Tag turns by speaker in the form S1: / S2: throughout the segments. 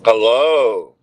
S1: Hello.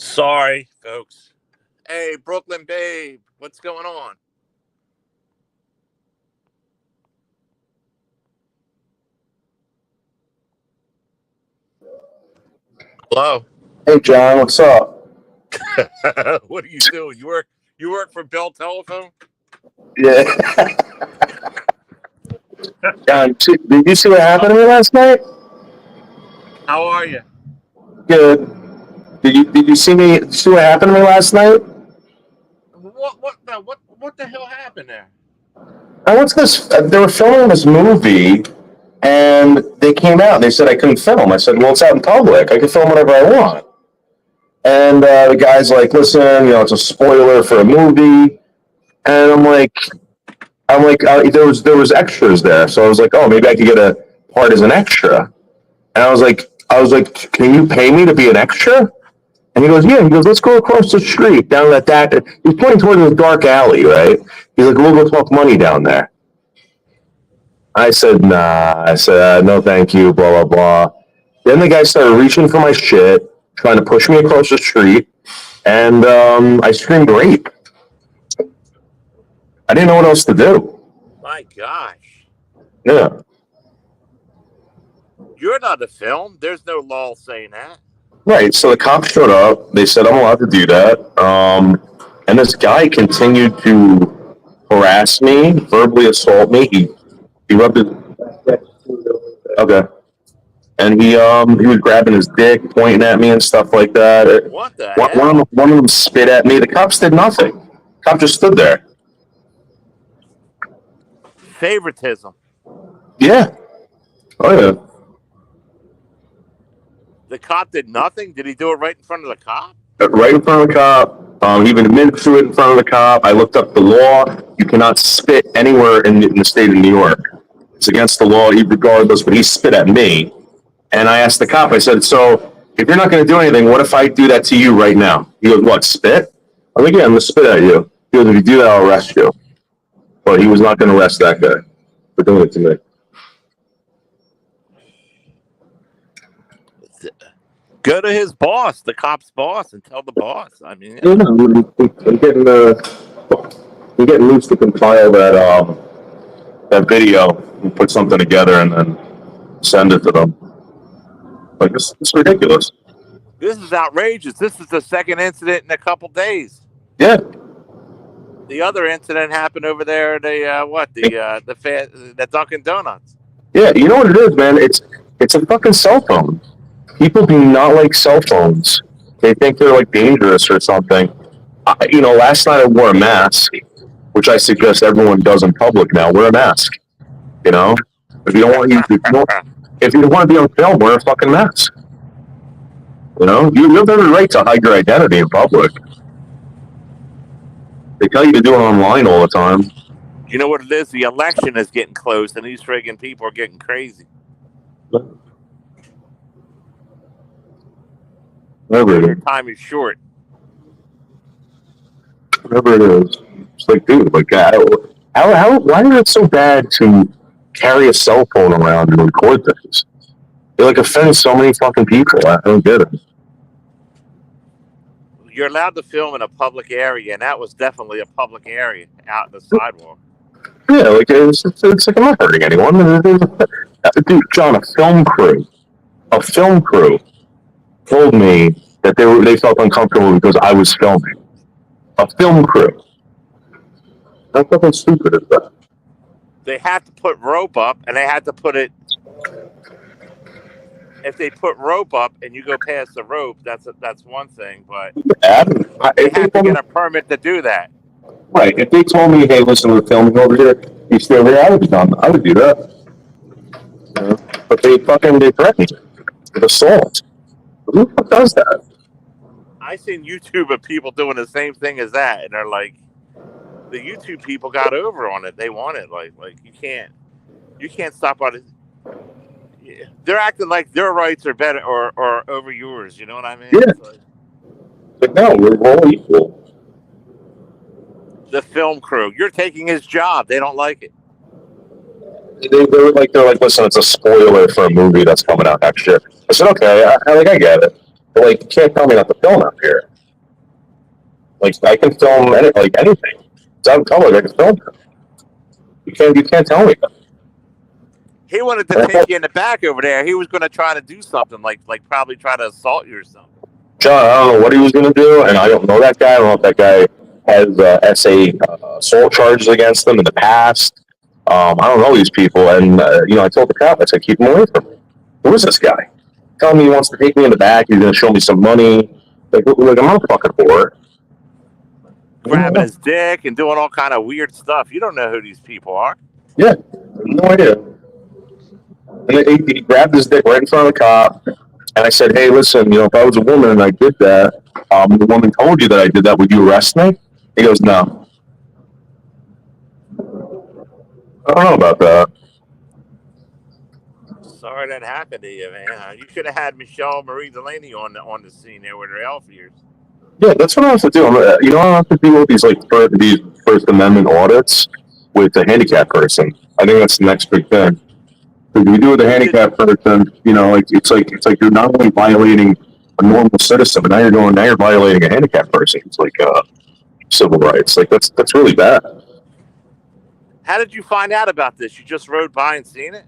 S1: Sorry, folks. Hey, Brooklyn babe, what's going on? Hello.
S2: Hey John, what's up?
S1: What are you doing? You work for Bell Telephone?
S2: Yeah, John, did you see what happened to me last night?
S1: How are you?
S2: Good. Did you see what happened to me last night?
S1: What the hell happened there?
S2: I went to this. They were filming this movie, and they came out. And they said I couldn't film. I said, "Well, it's out in public. I can film whatever I want." And the guy's like, "Listen, it's a spoiler for a movie." And I'm like, there was extras there, so I was like, "Oh, maybe I could get a part as an extra." And I was like, "Can you pay me to be an extra?" And he goes, "Yeah." He goes, "Let's go across the street down that." He's pointing towards this dark alley, right? He's like, "We'll go talk money down there." I said, "Nah." I said, "No, thank you." Blah blah blah. Then the guy started reaching for my shit, trying to push me across the street, and I screamed rape. I didn't know what else to do.
S1: My gosh.
S2: Yeah.
S1: You're not a film. There's no law saying that.
S2: Right. So the cops showed up. They said I'm allowed to do that. And this guy continued to harass me, verbally assault me. He rubbed his okay, and he was grabbing his dick, pointing at me and stuff like that.
S1: What the
S2: One
S1: hell?
S2: of them, one of them spit at me. The cops did nothing. The cop just stood there.
S1: Favoritism.
S2: Yeah. Oh yeah.
S1: The cop did nothing? Did he do it right in front of the cop?
S2: Right in front of the cop. He even admitted to it in front of the cop. I looked up the law. You cannot spit anywhere in the state of New York. It's against the law, regardless. But he spit at me, and I asked the cop. I said, "So if you're not going to do anything, what if I do that to you right now?" He goes, "What, spit?" I'm like, "Yeah, I'm going to spit at you." He goes, "If you do that, I'll arrest you." But he was not going to arrest that guy for doing it to me.
S1: Go to his boss, the cop's boss, and tell the boss. I mean,
S2: Yeah, I'm getting loose to compile that video and put something together and then send it to them. Like it's ridiculous.
S1: this is outrageous. This is the second incident in a couple days.
S2: Yeah.
S1: The other incident happened over there. The Dunkin' Donuts.
S2: Yeah, you know what it is, man? It's a fucking cell phone. People do not like cell phones. They think they're like dangerous or something. Last night I wore a mask, which I suggest everyone does in public now. Wear a mask. If you don't want if you don't want to be on film, wear a fucking mask. You have every right to hide your identity in public. They tell you to do it online all the time.
S1: You know what it is? The election is getting close, and these friggin' people are getting crazy. Their time is short.
S2: Whatever it is. It's like, dude, like, why is it so bad to carry a cell phone around and record things? They offend so many fucking people. I don't get it.
S1: You're allowed to film in a public area, and that was definitely a public area out in the sidewalk.
S2: Yeah, it's like I'm not hurting anyone. Dude, John, a film crew told me that they felt uncomfortable because I was filming. A film crew. How fucking stupid is that?
S1: They had to put rope up, and they had to put it. If they put rope up and you go past the rope, that's one thing. But they have to get a permit to do that.
S2: Right. If they told me, "Hey, listen, we're filming over here. You stay over here," I would do that. But they threatened with assault. Who the fuck does that?
S1: I seen YouTube of people doing the same thing as that, and they're like, the YouTube people got over on it. They want it. Like you can't stop on it. They're acting like their rights are better or over yours. You know what I mean?
S2: Yeah. But no, we're all equal.
S1: The film crew, you're taking his job. They don't like it.
S2: They're like, "Listen, it's a spoiler for a movie that's coming out next year." I said, "Okay, I get it. But you can't tell me not to film out here." Like I can film like anything. It's out in public. I can film it. You can't tell me that.
S1: He wanted to take you in the back over there. He was going to try to do something like probably try to assault you or something.
S2: John, I don't know what he was going to do, and I don't know that guy. I don't know if that guy has assault charges against them in the past. I don't know these people, and I told the cop, I said, keep him away from me. Who is this guy? Telling me he wants to take me in the back. He's going to show me some money. Like I'm not a fucking whore.
S1: Grabbing his dick and doing all kind of weird stuff. You don't know who these people are.
S2: Yeah, no idea. And he grabbed his dick right in front of the cop. And I said, hey, listen, if I was a woman and I did that, the woman told you that I did that, would you arrest me? He goes, no. I don't know about that.
S1: Sorry that happened to you, man. You should have had Michelle Marie Delaney on the scene there with her elf ears.
S2: Yeah, that's what I have to do. I have to do all these these First Amendment audits with the handicapped person. I think that's the next big thing. If you do with a handicapped person, it's like you're not only violating a normal citizen, but now you're violating a handicapped person. It's like civil rights. Like that's really bad.
S1: How did you find out about this? You just rode by and seen it?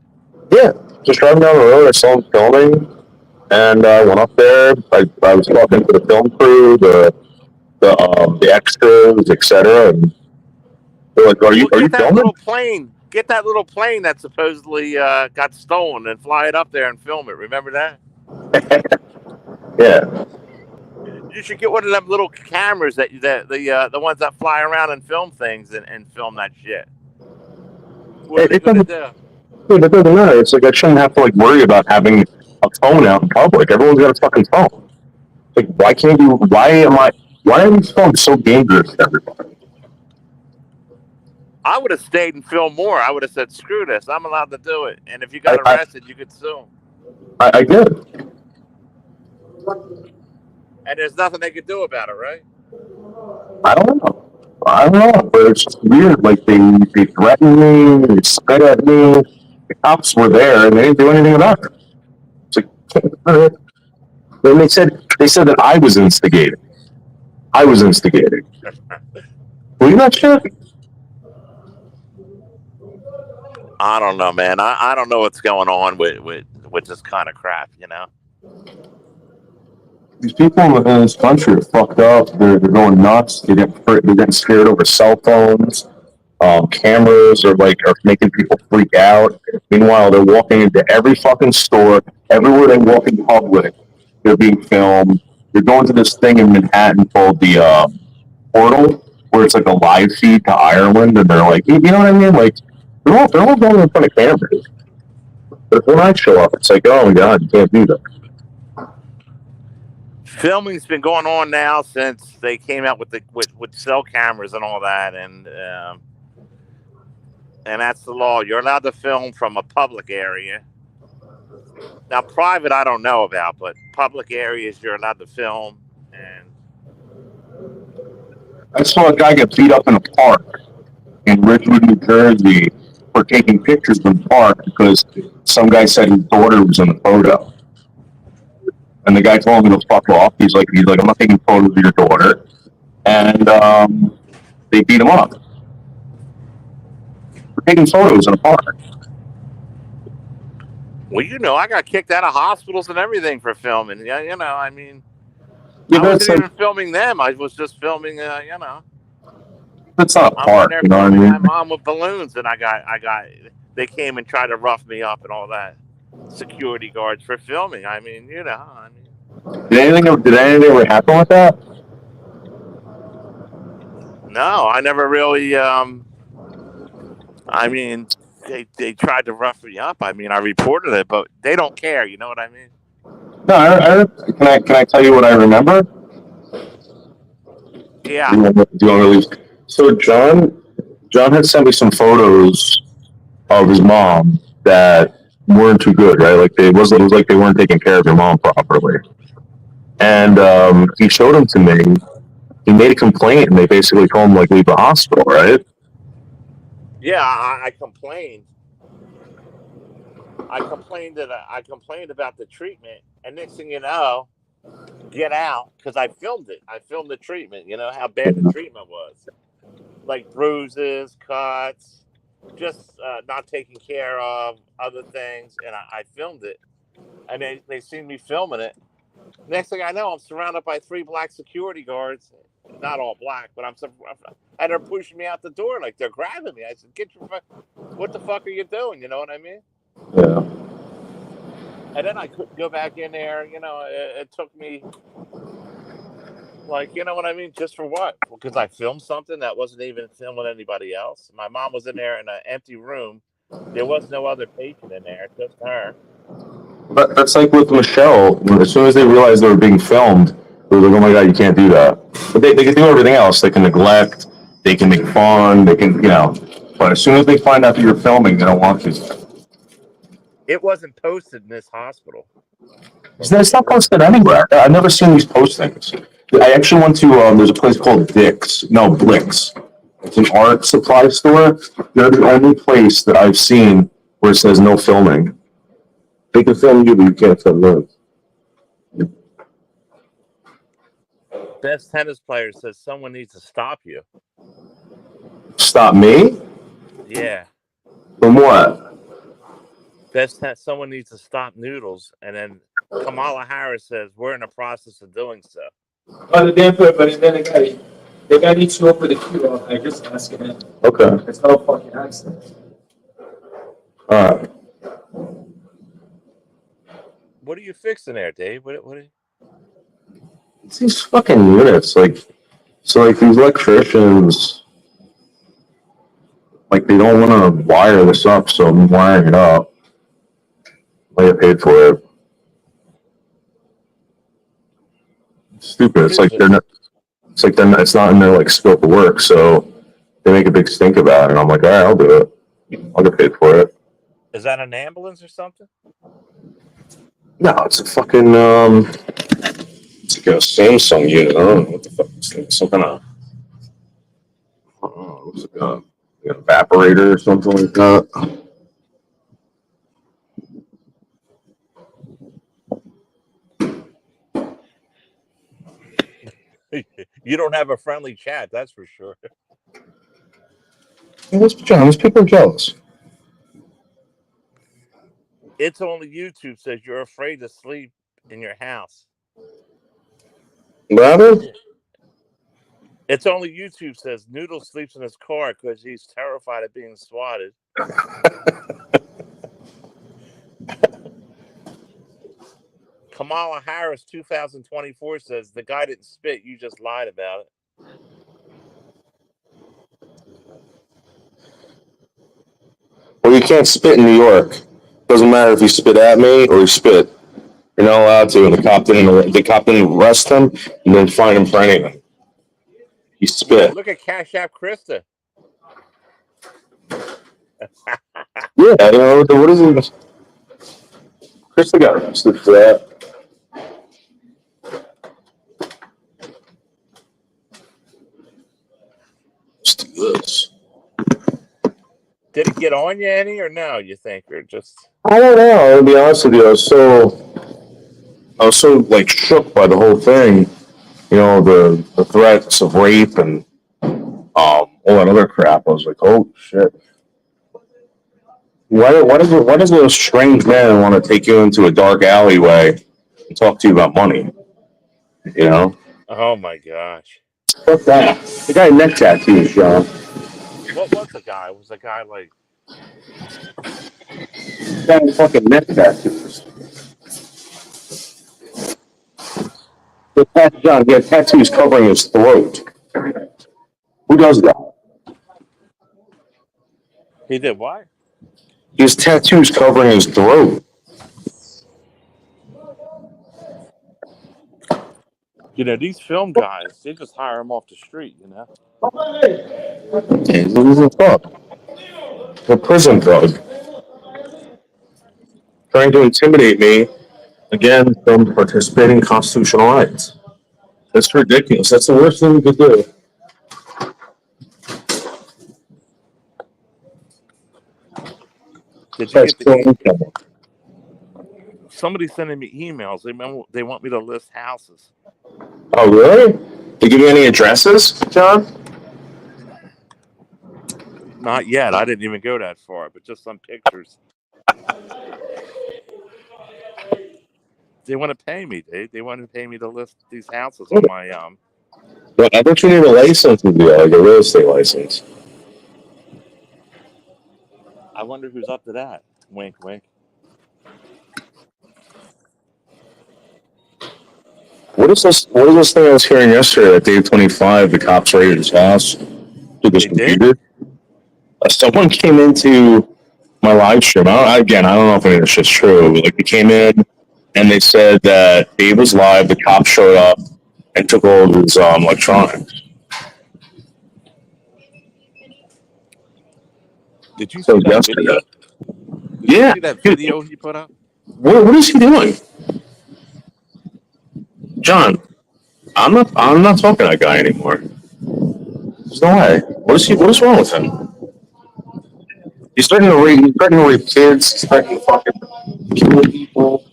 S2: Yeah, just driving down the road, I saw him filming, and I went up there. I was talking to the film crew, the extras, etc. And they're like, "Are you filming?"
S1: Get that little plane that supposedly got stolen and fly it up there and film it. Remember that?
S2: Yeah.
S1: You should get one of them little cameras the ones that fly around and film things and film that shit. What are they going to do?
S2: Dude, it doesn't matter. It's like I shouldn't have to worry about having a phone out in public. Everyone's got a fucking phone. Like, why can't you? Why are these phones so dangerous to everybody?
S1: I would have stayed and filmed more. I would have said, "Screw this! I'm allowed to do it." And if you got arrested, you could sue them.
S2: I did.
S1: And there's nothing they could do about it, right?
S2: I don't know, but it's just weird. Like they threatened me, they spit at me. The cops were there and they didn't do anything about it. It's like, then they said that I was instigating. Believe that shit?
S1: I don't know, man. I don't know what's going on with this kind of crap,
S2: These people in this country are fucked up. They're going nuts. They're getting scared over cell phones. Cameras are making people freak out. Meanwhile, they're walking into every fucking store. Everywhere they walk in public, they're being filmed. They're going to this thing in Manhattan called the Portal, where it's like a live feed to Ireland, and they're like, you know what I mean? Like, they're all going in front of cameras. But when I show up, it's like, oh my god, you can't do that.
S1: Filming's been going on now since they came out with cell cameras and all that, and that's the law. You're allowed to film from a public area. Now, private, I don't know about, but public areas you're allowed to film. And
S2: I saw a guy get beat up in a park in Ridgewood, New Jersey, for taking pictures in the park because some guy said his daughter was in the photo. And the guy told him to fuck off. He's like, I'm not taking photos of your daughter. And they beat him up for taking photos in a park.
S1: Well, I got kicked out of hospitals and everything for filming. Yeah, I mean, I wasn't even filming them. I was just filming,
S2: That's not a park,
S1: you know what I mean? My mom with balloons, and they came and tried to rough me up and all that. Security guards for filming. I mean,
S2: Did anything ever happen with that?
S1: No, I never really. I mean, they tried to rough me up. I mean, I reported it, but they don't care. You know what I mean?
S2: No, can I tell you what I remember?
S1: Yeah.
S2: Do you want to leave? So John had sent me some photos of his mom that weren't too good, right? Like it was like they weren't taking care of your mom properly. And he showed them to me. He made a complaint, and they basically told him leave the hospital, right?
S1: Yeah, I complained. I complained about the treatment, and next thing you know, get out because I filmed it. I filmed the treatment. You know how bad the treatment was, like bruises, cuts, just not taken care of, other things, and I filmed it. And they seen me filming it. Next thing I know, I'm surrounded by 3 black security guards. Not all black, but and they're pushing me out the door like they're grabbing me. I said, "Get your, what the fuck are you doing?" You know what I mean?
S2: Yeah.
S1: And then I couldn't go back in there. It took me, like, you know what I mean? Just for what? Because I filmed something that wasn't even filming anybody else. My mom was in there in an empty room. There was no other patient in there, just her.
S2: But that's like with Michelle. As soon as they realized they were being filmed, they were like, "Oh my god, you can't do that." But they can do everything else. They can neglect. They can make fun. They can, you know. But as soon as they find out that you're filming, they don't want you.
S1: It wasn't posted in this hospital.
S2: It's not posted anywhere. I've never seen these postings. I actually went to there's a place called Dick's. No, Blick's. It's an art supply store. They're the only place that I've seen where it says no filming. They can film you, but you can't film them.
S1: Best tennis player says someone needs to stop you.
S2: Stop me?
S1: Yeah.
S2: From what?
S1: Someone needs to stop Noodles. And then Kamala Harris says we're in the process of doing so.
S3: Oh, the damn but then the guy needs to open the queue. I just asking him.
S2: Okay.
S3: It's no fucking accident.
S2: All right.
S1: What are you fixing there, Dave? What are you...
S2: It's these fucking units, like, so like these electricians, like they don't want to wire this up, so I'm wiring it up. I get paid for it. It's stupid. It's like they're not. It's like it's not in their like scope of work, so they make a big stink about it. And I'm like, all right, I'll do it. I'll get paid for it.
S1: Is that an ambulance or something?
S2: No, it's a fucking it's like a Samsung unit. I don't know what the fuck this thing is. Some kind of it looks like an evaporator or something like that.
S1: You don't have a friendly chat, that's for sure.
S2: These people are jealous.
S1: It's only YouTube says you're afraid to sleep in your house.
S2: What?
S1: It's only YouTube says Noodle sleeps in his car because he's terrified of being swatted. Kamala Harris 2024 says the guy didn't spit, you just lied about it.
S2: Well, you can't spit in New York. Doesn't matter if you spit at me or you spit. You're not allowed to. And the cop didn't arrest him and then fine him for anything. He spit.
S1: Look at Cash App Krista.
S2: Yeah, you know, what is it? Krista got arrested for that. Let's do this.
S1: Did it get on you any or no, you think? Or just...
S2: I don't know. To be honest with you, I was so like shook by the whole thing. You know, the threats of rape and all that other crap. I was like, oh shit. Why does a strange man want to take you into a dark alleyway and talk to you about money? You know?
S1: Oh my gosh.
S2: Fuck that. The guy neck tattoos, Sean.
S1: What was the guy? Was the guy like...
S2: The guy with fucking neck tattoos. John, he had tattoos covering his throat. Who does that?
S1: He did what?
S2: He has tattoos covering his throat.
S1: You know, these film guys, they just hire them off the street, you know?
S2: He's a thug. A prison thug. Trying to intimidate me, again, from participating in constitutional rights. That's ridiculous. That's the worst thing we could do.
S1: Did you get the... somebody's sending me emails. They want me to list houses.
S2: Oh, really? They give you any addresses, John?
S1: Not yet. I didn't even go that far, but just some pictures. They want to pay me. They want to pay me to list these houses on my
S2: Well, I bet you need a license to do that, like a real estate license.
S1: I wonder who's up to that. Wink, wink.
S2: What is this thing I was hearing yesterday at Dave 25? The cops raided his house, took his
S1: They did?
S2: computer. Someone came into my live stream. I don't know if any of this shit's true. But, like, they came in and they said that Dave was live. The cops showed up and took all of his electronics.
S1: Did you
S2: So
S1: see that
S2: yesterday,
S1: video? Did you
S2: yeah.
S1: see that video he put up?
S2: What is he doing, John? I'm not talking to that guy anymore. There's no way. What is wrong with him? He's starting to rape kids. He's starting to fucking kill people.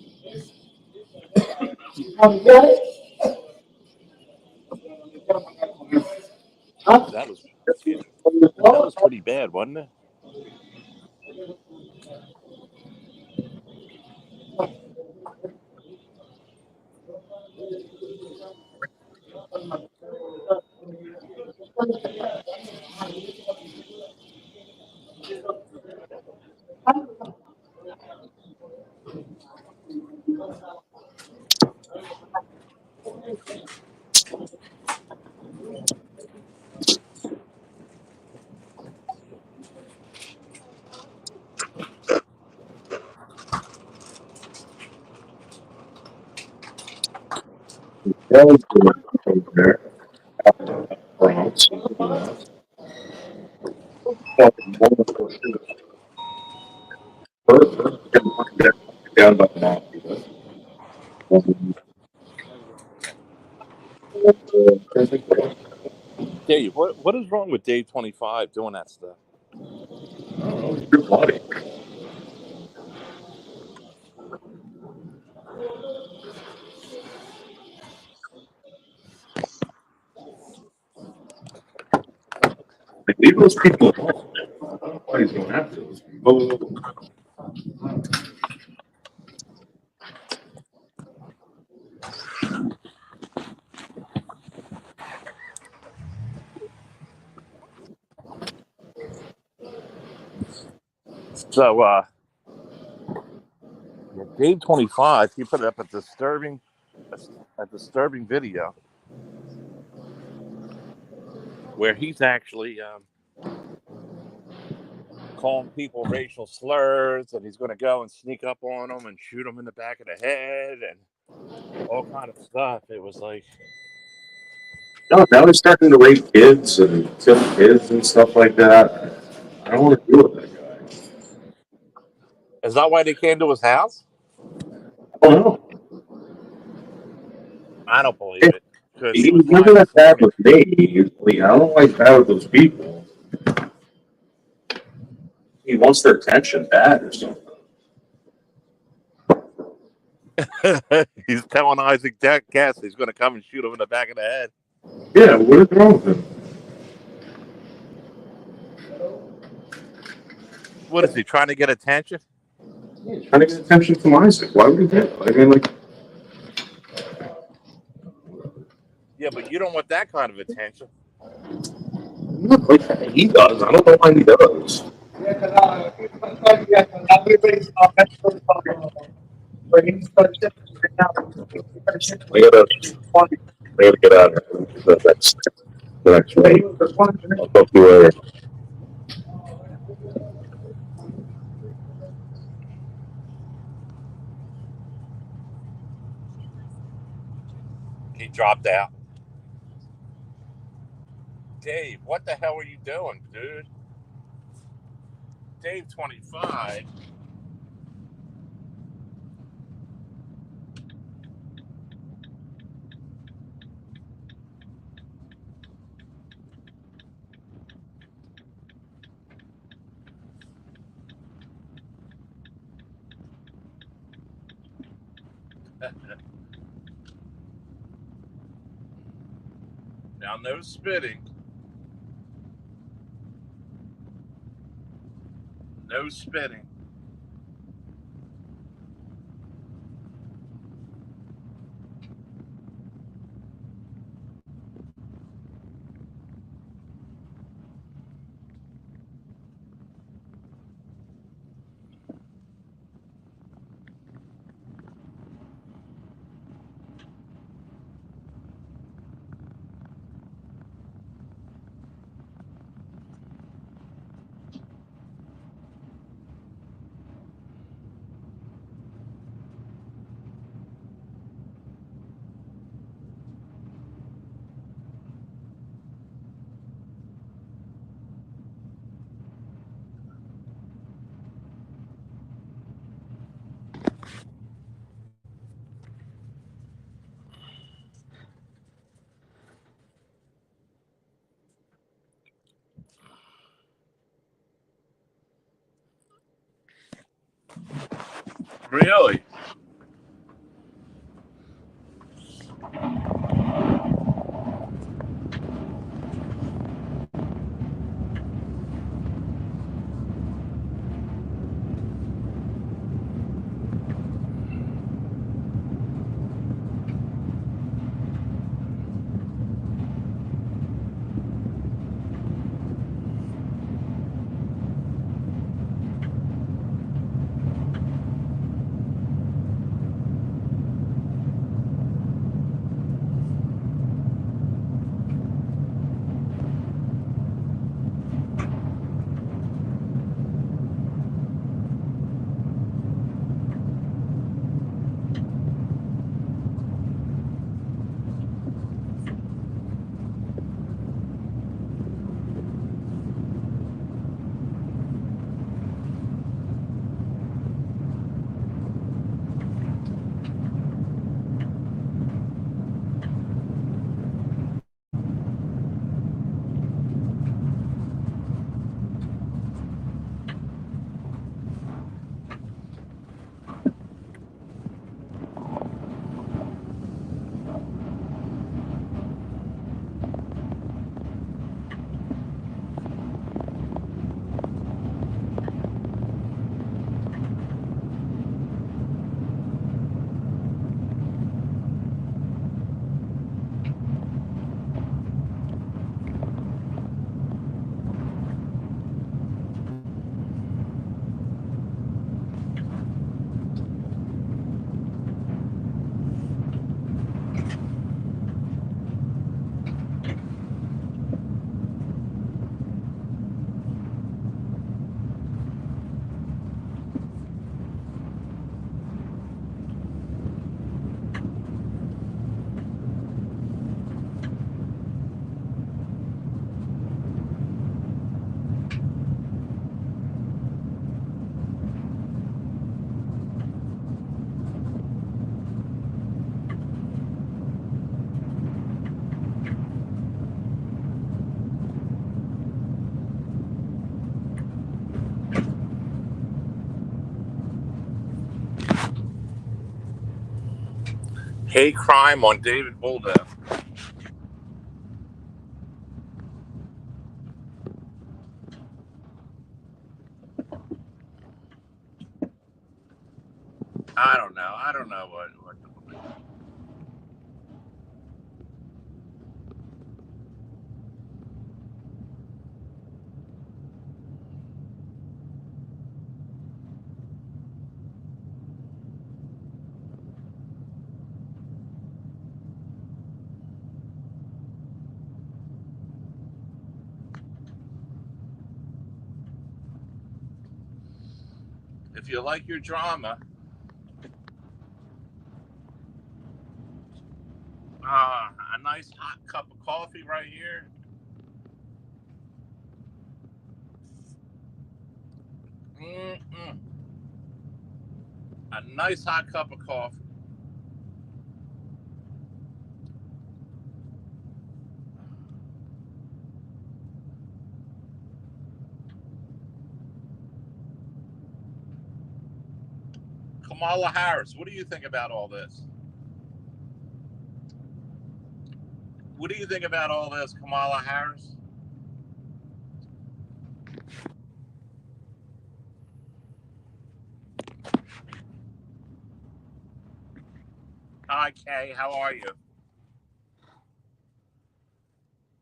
S1: That was excuse me. That was pretty bad, wasn't it?
S2: Down by the mouth.
S1: Dave, what is wrong with Dave 25 doing that stuff?
S2: Your body. Like, leave those people alone. I don't know why he's going after those people.
S1: So yeah, Dave 25, he put up a disturbing video where he's actually calling people racial slurs, and he's going to go and sneak up on them and shoot them in the back of the head and all kind of stuff. It was like,
S2: No, now they're starting to rape kids and kill kids and stuff like that. I don't want to deal with that guy.
S1: is that why they came to his house?
S2: I don't know.
S1: I don't believe it because he
S2: He's
S1: was
S2: never
S1: live
S2: that
S1: this
S2: bad
S1: morning.
S2: with me. I don't like bad with those people. He wants their attention bad or something.
S1: He's telling Isaac Guest he's going to come and shoot him in the back of the head.
S2: Yeah, what is wrong with him?
S1: What is he trying to get attention?
S2: He's trying to get attention from Isaac. Why would he do it? I mean, like,
S1: Yeah, but you don't want that kind of attention.
S2: not like he does. I don't know why he does. I gotta, I gotta get out of here. The next week. I'll talk to you later.
S1: He dropped out. Dave, what the hell are you doing, dude? Dave 25. Now, no spitting. No spitting. Really? Hate crime on David Bolda. I don't know. I don't know what to believe. If you like your drama, a nice hot cup of coffee right here. Mm-mm. A nice hot cup of coffee. Kamala Harris, what do you think about all this? What do you think about all this, Kamala Harris? Hi, Kay. How are you?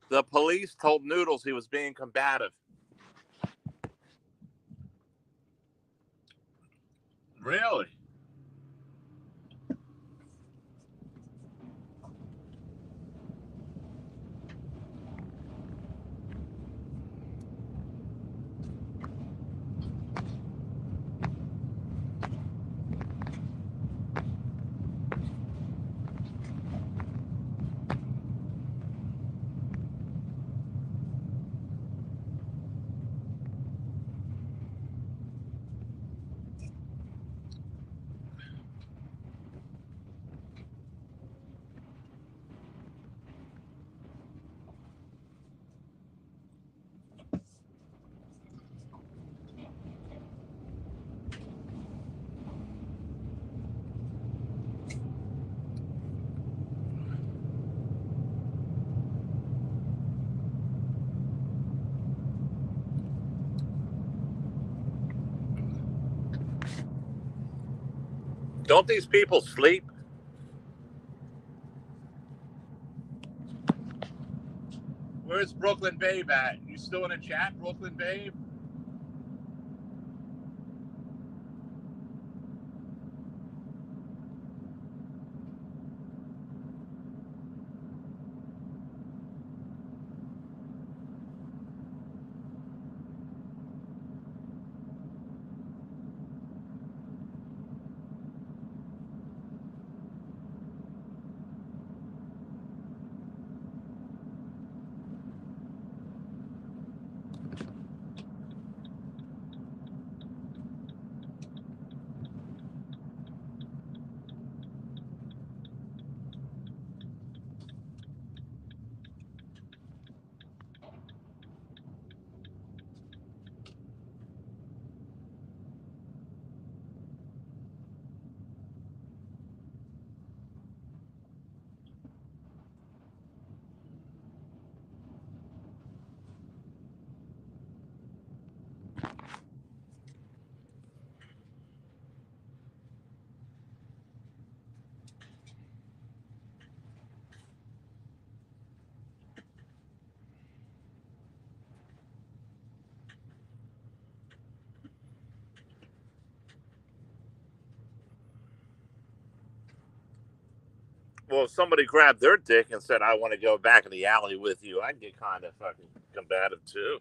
S1: The police told Noodles he was being combative. Really? Don't these people sleep? Where's Brooklyn Babe at? You still in a chat, Brooklyn Babe? Well, if somebody grabbed their dick and said, I want to go back in the alley with you, I'd get kind of fucking combative too.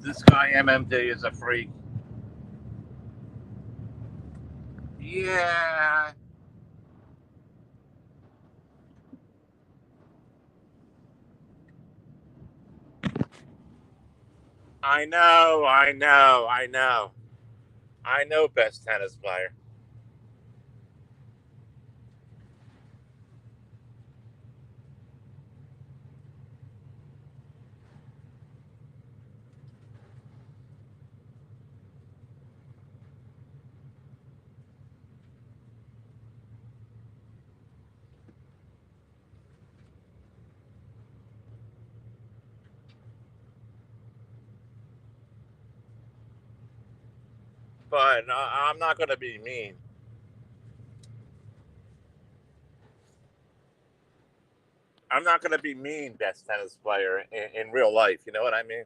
S1: This guy MMD is a freak. Yeah, I know, I know, I know. I know best tennis player. But I'm not going to be mean. I'm not going to be mean best tennis player in real life. You know what I mean?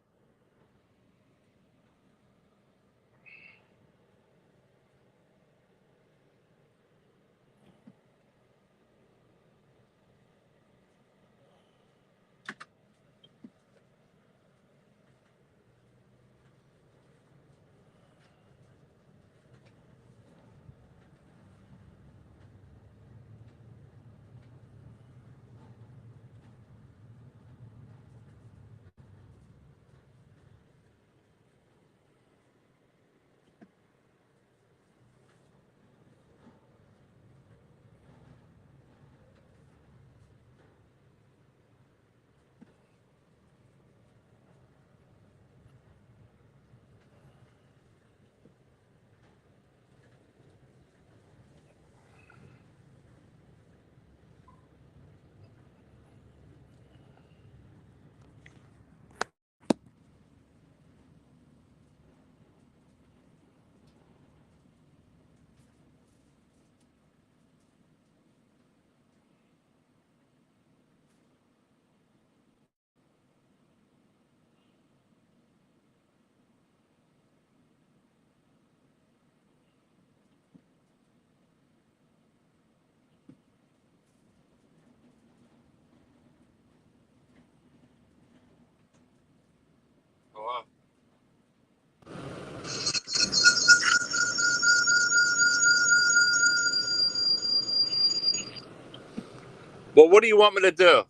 S1: Well, what do you want me to do?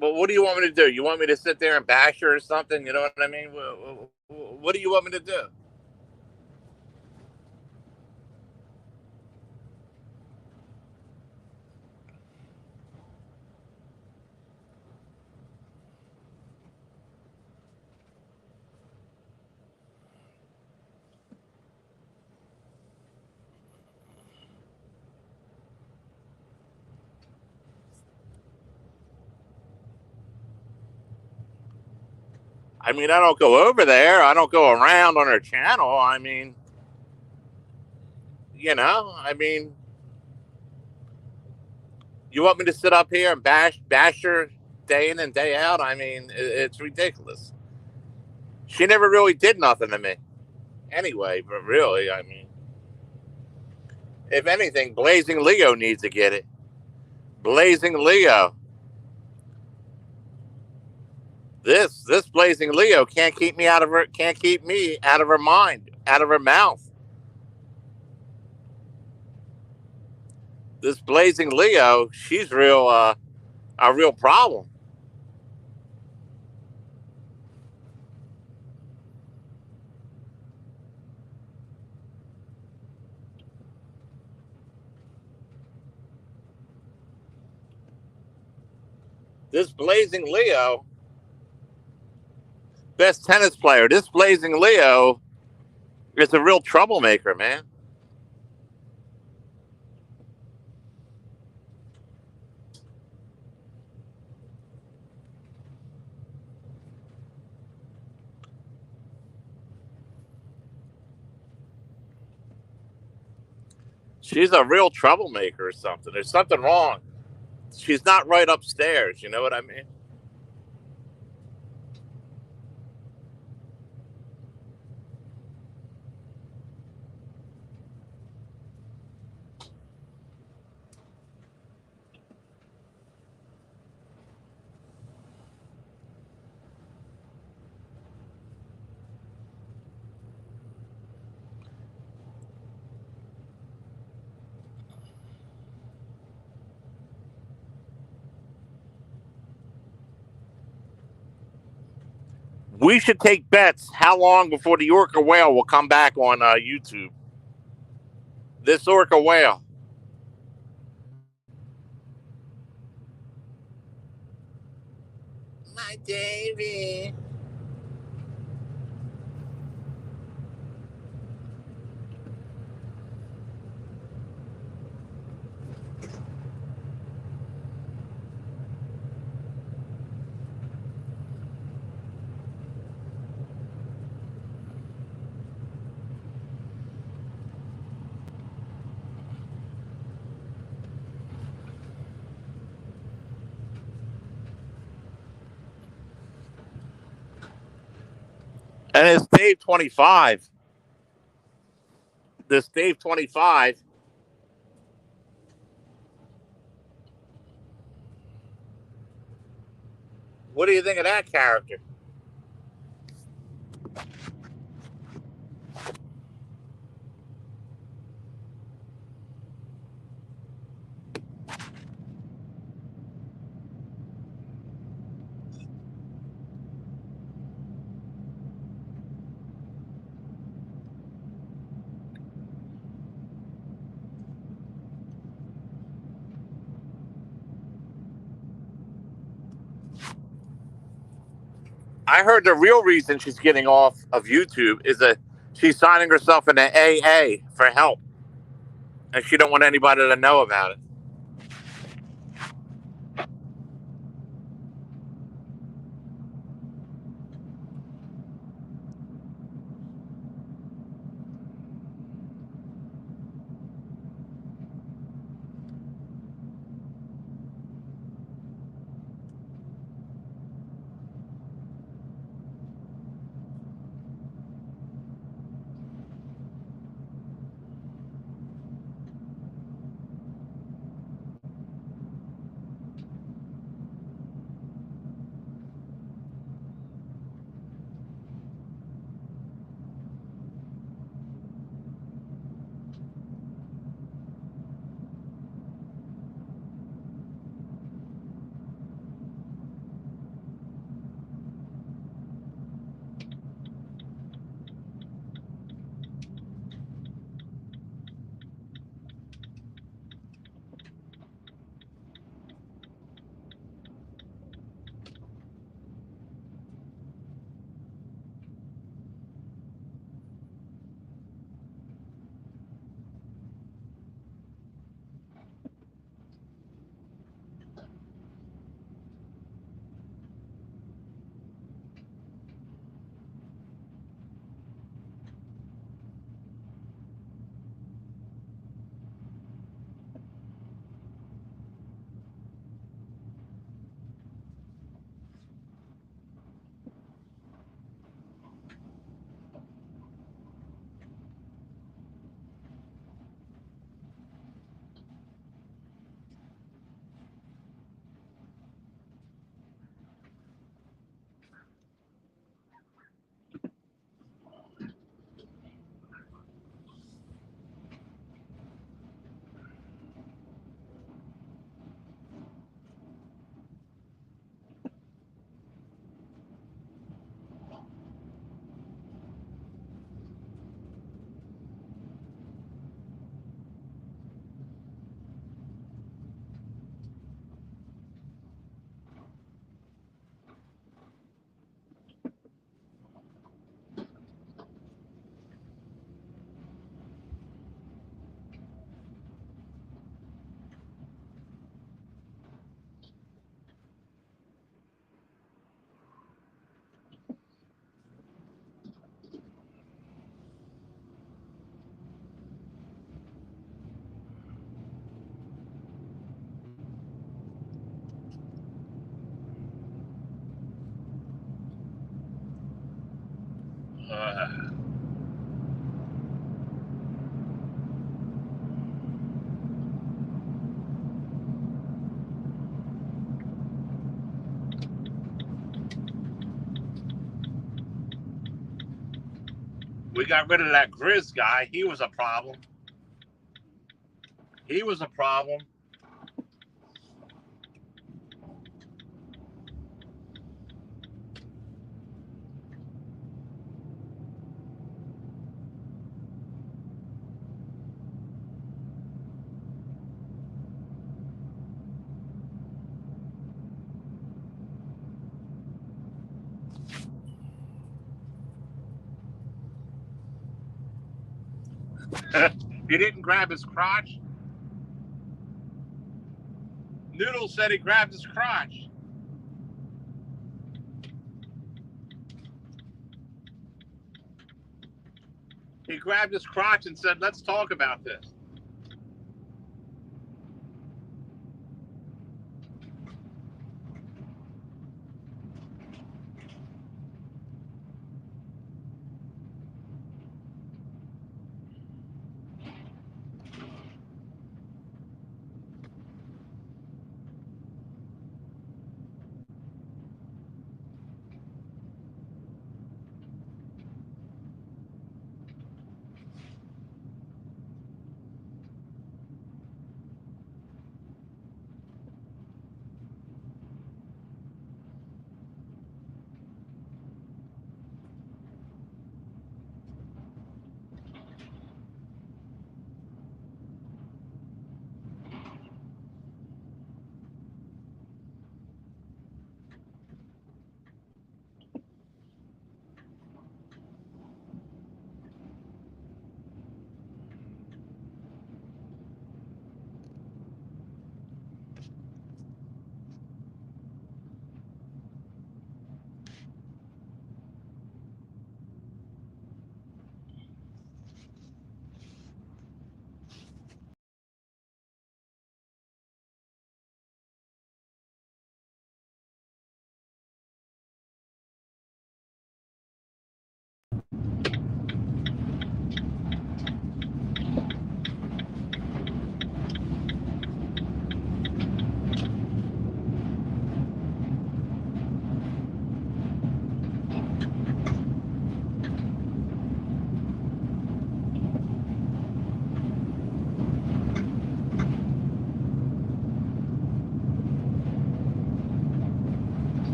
S1: Well, what do you want me to do? You want me to sit there and bash her or something? You know what I mean? What do you want me to do? I mean, I don't go over there. I don't go around on her channel. I mean, I mean, you want me to sit up here and bash her day in and day out? I mean, it's ridiculous. She never really did nothing to me. Anyway, but really, I mean, if anything, Blazing Leo needs to get it. Blazing Leo. This Blazing Leo can't keep me out of her mind, out of her mouth. This Blazing Leo, she's a real problem. This Blazing Leo, best tennis player. This Blazing Leo is a real troublemaker, man. She's a real troublemaker or something. There's something wrong. She's not right upstairs. You know what I mean? We should take bets. How long before the orca whale will come back on YouTube? This orca whale. My Davy. And it's Dave 25. This Dave 25. What do you think of that character? I heard the real reason she's getting off of YouTube is that she's signing herself into AA for help, and she don't want anybody to know about it. We got rid of that Grizz guy. He was a problem. He was a problem. He didn't grab his crotch. Noodle said he grabbed his crotch. He grabbed his crotch and said, "Let's talk about this."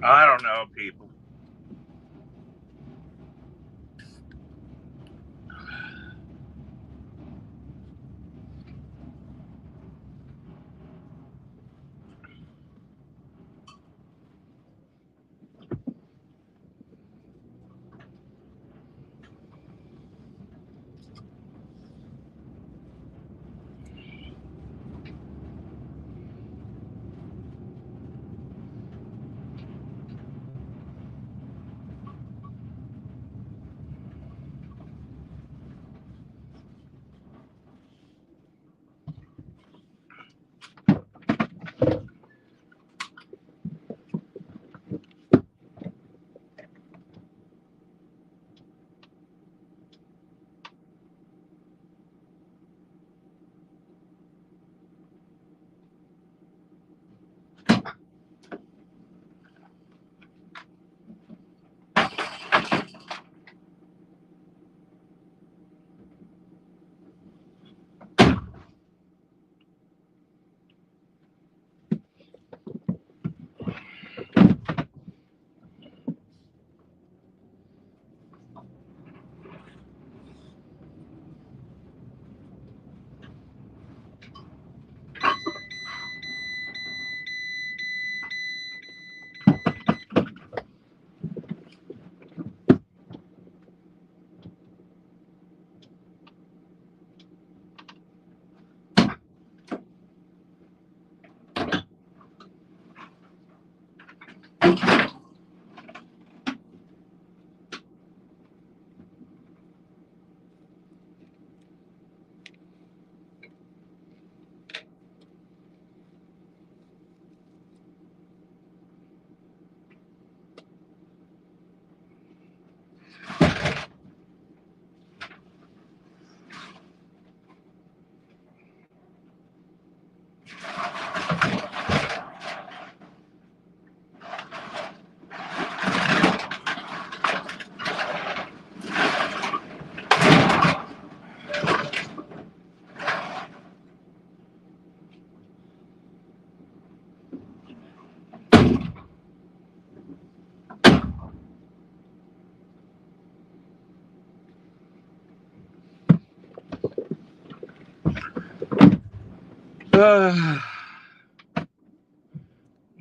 S1: I don't know, people.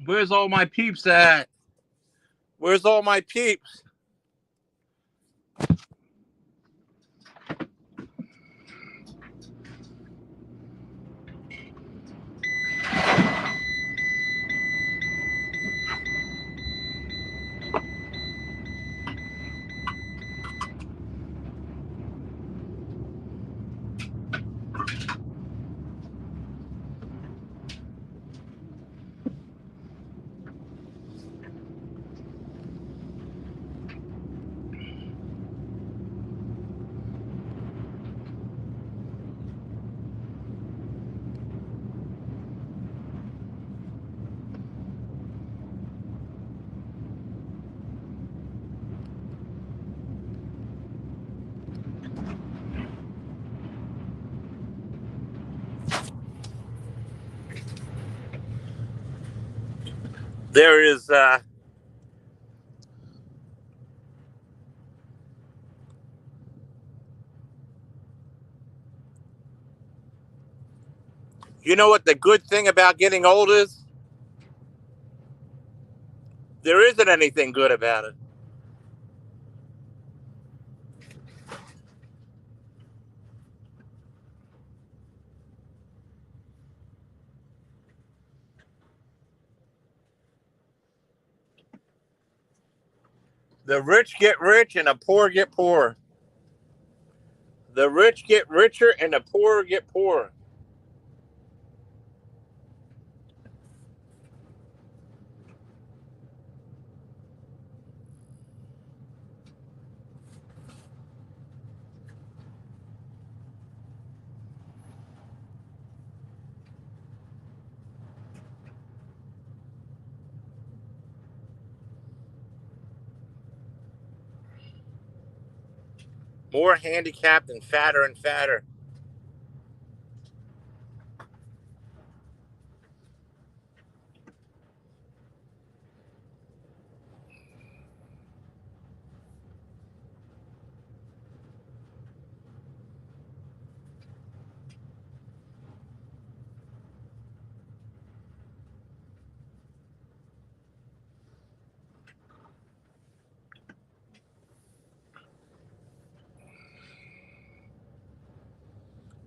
S1: Where's all my peeps at? Where's all my peeps? There is you know what the good thing about getting old is? There isn't anything good about it. The rich get rich and the poor get poor. The rich get richer and the poor get poorer. More handicapped and fatter and fatter.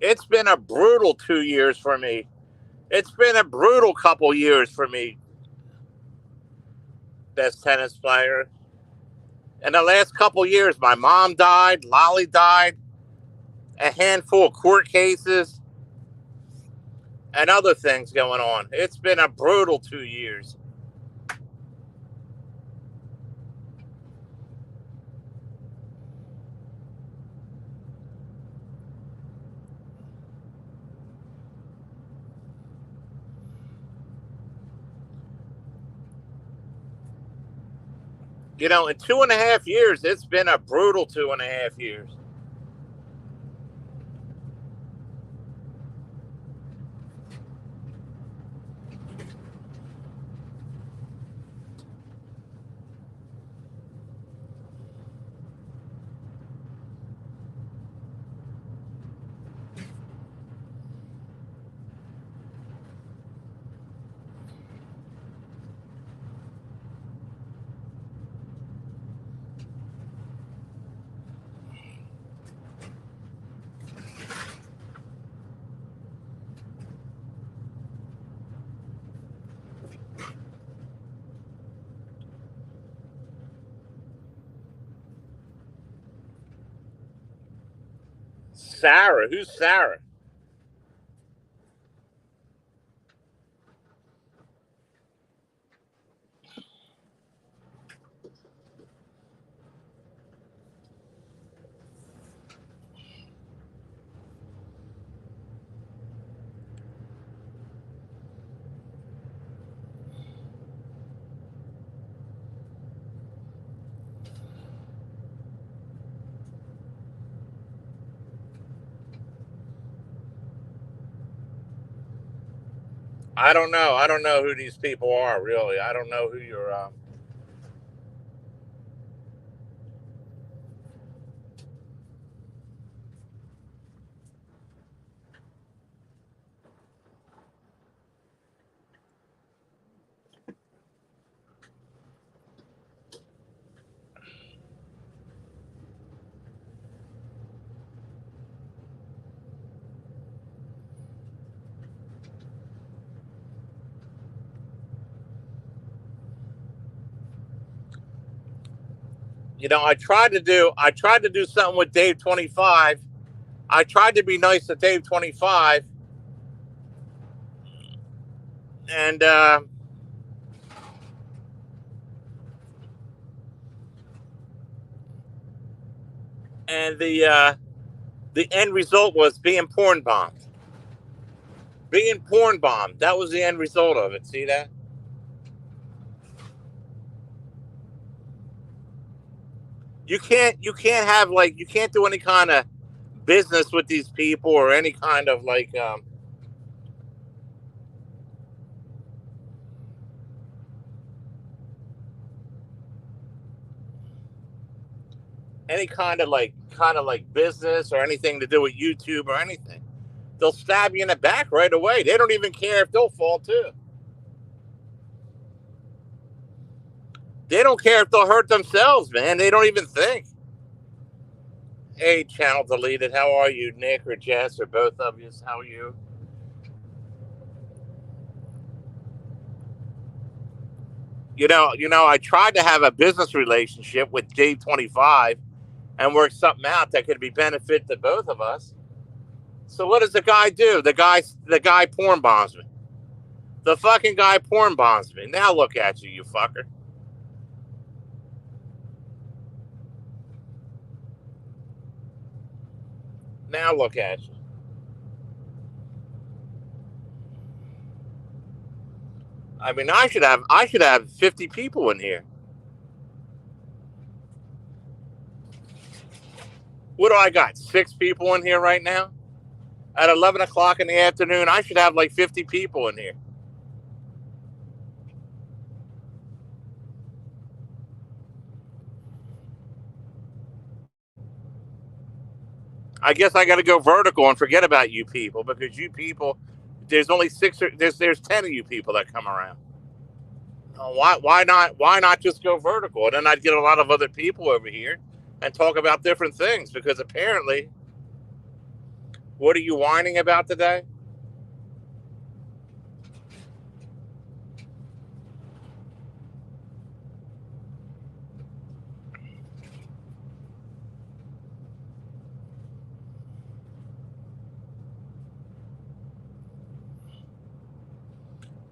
S1: It's been a brutal 2 years for me. It's been a brutal couple years for me, best tennis player. In the last couple years, my mom died, Lolly died, a handful of court cases, and other things going on. It's been a brutal 2 years. You know, in 2.5 years, it's been a brutal 2.5 years. Sarah? Who's Sarah? I don't know. I don't know who these people are, really. I don't know who you're. I tried to do something with Dave 25. I tried to be nice to Dave 25, and the end result was being porn bombed. Being porn bombed. That was the end result of it. See that? You can't do any kind of business with these people or any kind of any kind of like business or anything to do with YouTube or anything. They'll stab you in the back right away. They don't even care if they'll fall too. They don't care if they'll hurt themselves, man. They don't even think. Hey, channel deleted. How are you, Nick or Jess or both of you? How are you? I tried to have a business relationship with Dave 25 and work something out that could be benefit to both of us. So what does the guy do? The guy porn bombs me. The fucking guy porn bombs me. Now look at you, you fucker. Now look at you. I mean, I should have 50 people in here. What do I got? 6 people in here right now? At 11 o'clock in the afternoon, I should have like 50 people in here. I guess I got to go vertical and forget about you people because you people, there's only 6 or there's 10 of you people that come around. Why not just go vertical? And then I'd get a lot of other people over here and talk about different things because apparently, what are you whining about today?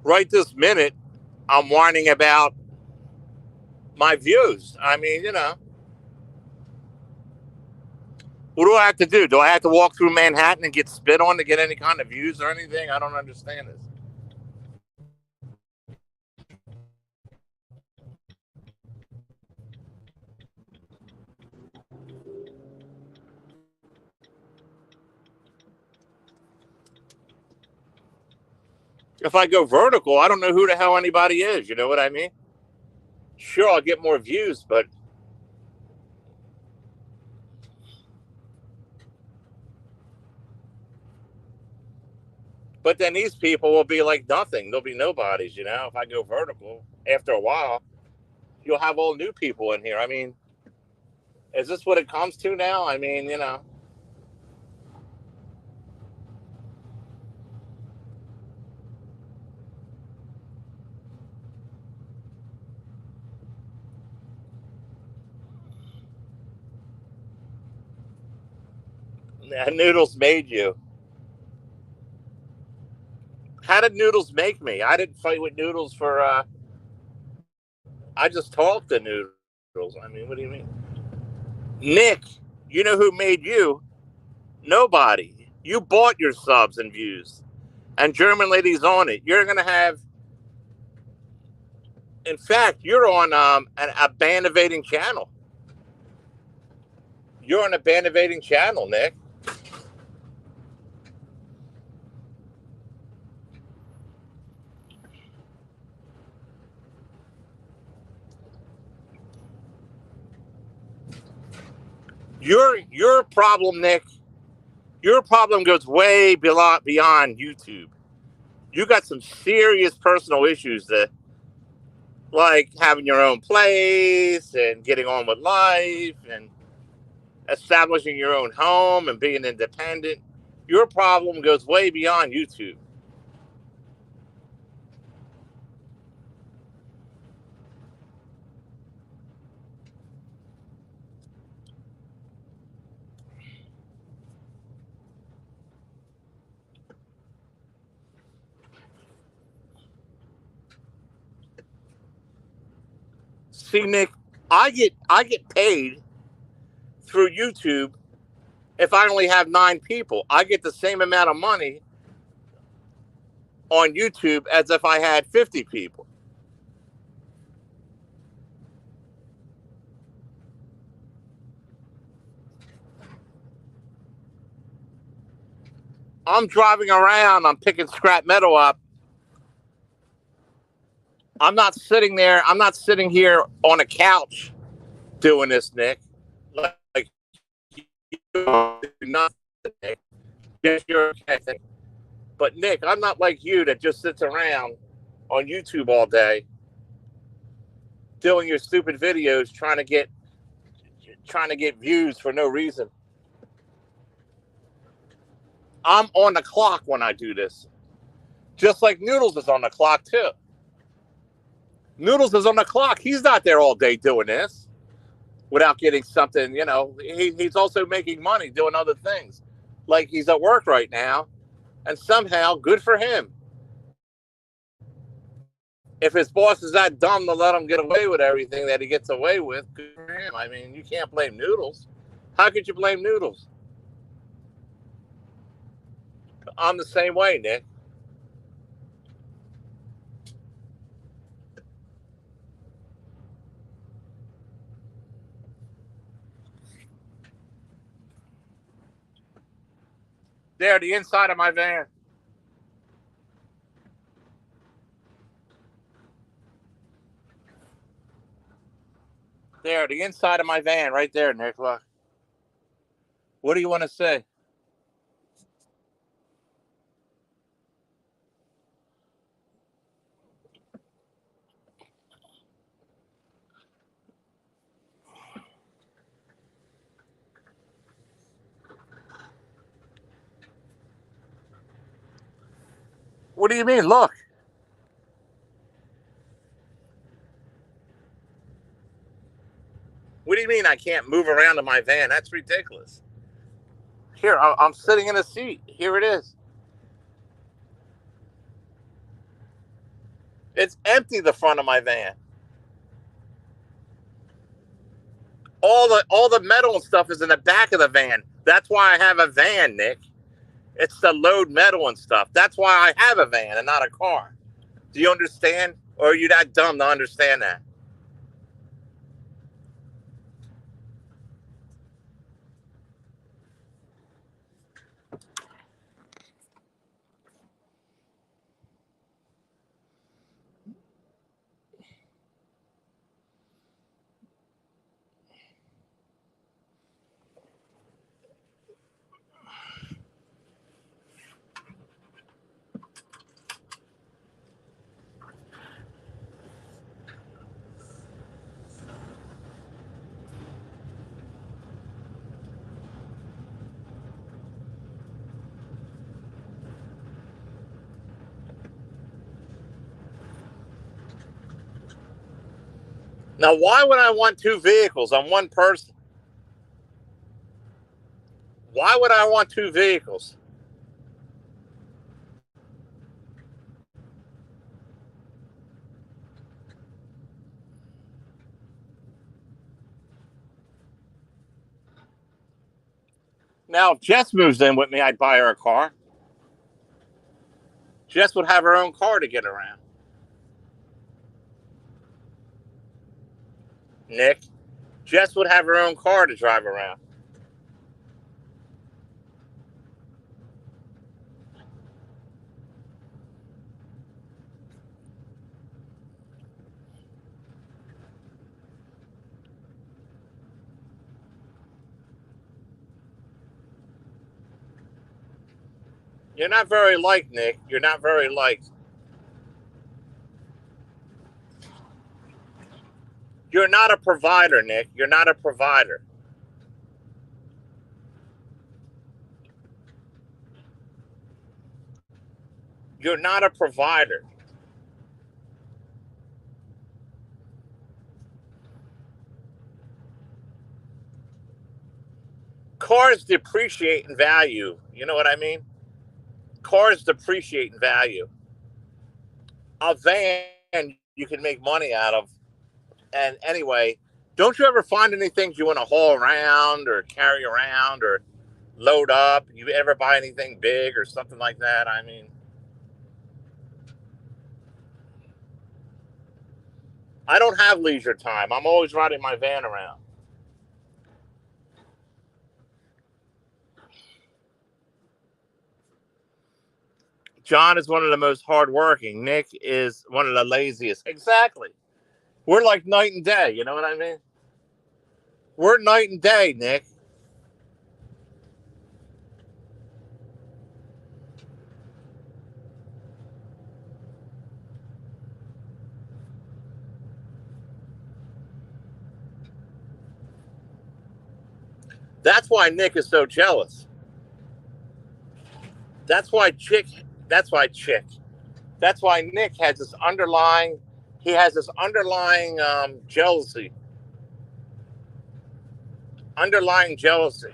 S1: Right this minute, I'm whining about my views. I mean, what do I have to do? Do I have to walk through Manhattan and get spit on to get any kind of views or anything? I don't understand this. If I go vertical, I don't know who the hell anybody is. You know what I mean? Sure, I'll get more views, but then these people will be like nothing. They'll be nobodies. If I go vertical, after a while, you'll have all new people in here. I mean, is this what it comes to now? I mean. Noodles made you. How did Noodles make me? I didn't fight with Noodles for. I just talked to Noodles. I mean, what do you mean? Nick, you know who made you? Nobody. You bought your subs and views, and German ladies on it. You're gonna have. In fact, you're on a band evading channel. You're on a band evading channel, Nick. Your problem, Nick. Your problem goes way beyond YouTube. You got some serious personal issues that, like having your own place and getting on with life and establishing your own home and being independent. Your problem goes way beyond YouTube. See, Nick, I get paid through YouTube. If I only have 9 people, I get the same amount of money on YouTube as if I had 50 people. I'm driving around, I'm picking scrap metal up. I'm not sitting there, I'm not sitting here on a couch doing this, Nick. Like you do nothing, Nick. Yes, you're okay. But Nick, I'm not like you that just sits around on YouTube all day doing your stupid videos trying to get views for no reason. I'm on the clock when I do this. Just like Noodles is on the clock too. Noodles is on the clock. He's not there all day doing this without getting something, he's also making money doing other things. Like he's at work right now, and somehow, good for him. If his boss is that dumb to let him get away with everything that he gets away with, good for him. I mean, you can't blame Noodles. How could you blame Noodles? I'm the same way, Nick. There, the inside of my van. There, the inside of my van, right there, Nick. Look. What do you want to say? What do you mean? Look. What do you mean I can't move around in my van? That's ridiculous. Here, I'm sitting in a seat. Here it is. It's empty, the front of my van. All the metal and stuff is in the back of the van. That's why I have a van, Nick. It's to load metal and stuff. That's why I have a van and not a car. Do you understand? Or are you that dumb to understand that? Now, why would I want 2 vehicles? I'm one person. Why would I want two vehicles? Now, if Jess moves in with me, I'd buy her a car. Jess would have her own car to get around. Nick, Jess would have her own car to drive around. You're not very liked, Nick. You're not very liked. You're not a provider, Nick. You're not a provider. You're not a provider. Cars depreciate in value. You know what I mean? Cars depreciate in value. A van you can make money out of. And anyway, don't you ever find any things you want to haul around or carry around or load up? You ever buy anything big or something like that? I mean, I don't have leisure time. I'm always riding my van around. John is one of the most hardworking. Nick is one of the laziest. Exactly. We're like night and day. You know what I mean? We're night and day, Nick. That's why Nick is so jealous. That's why Nick has this underlying, jealousy. Underlying jealousy.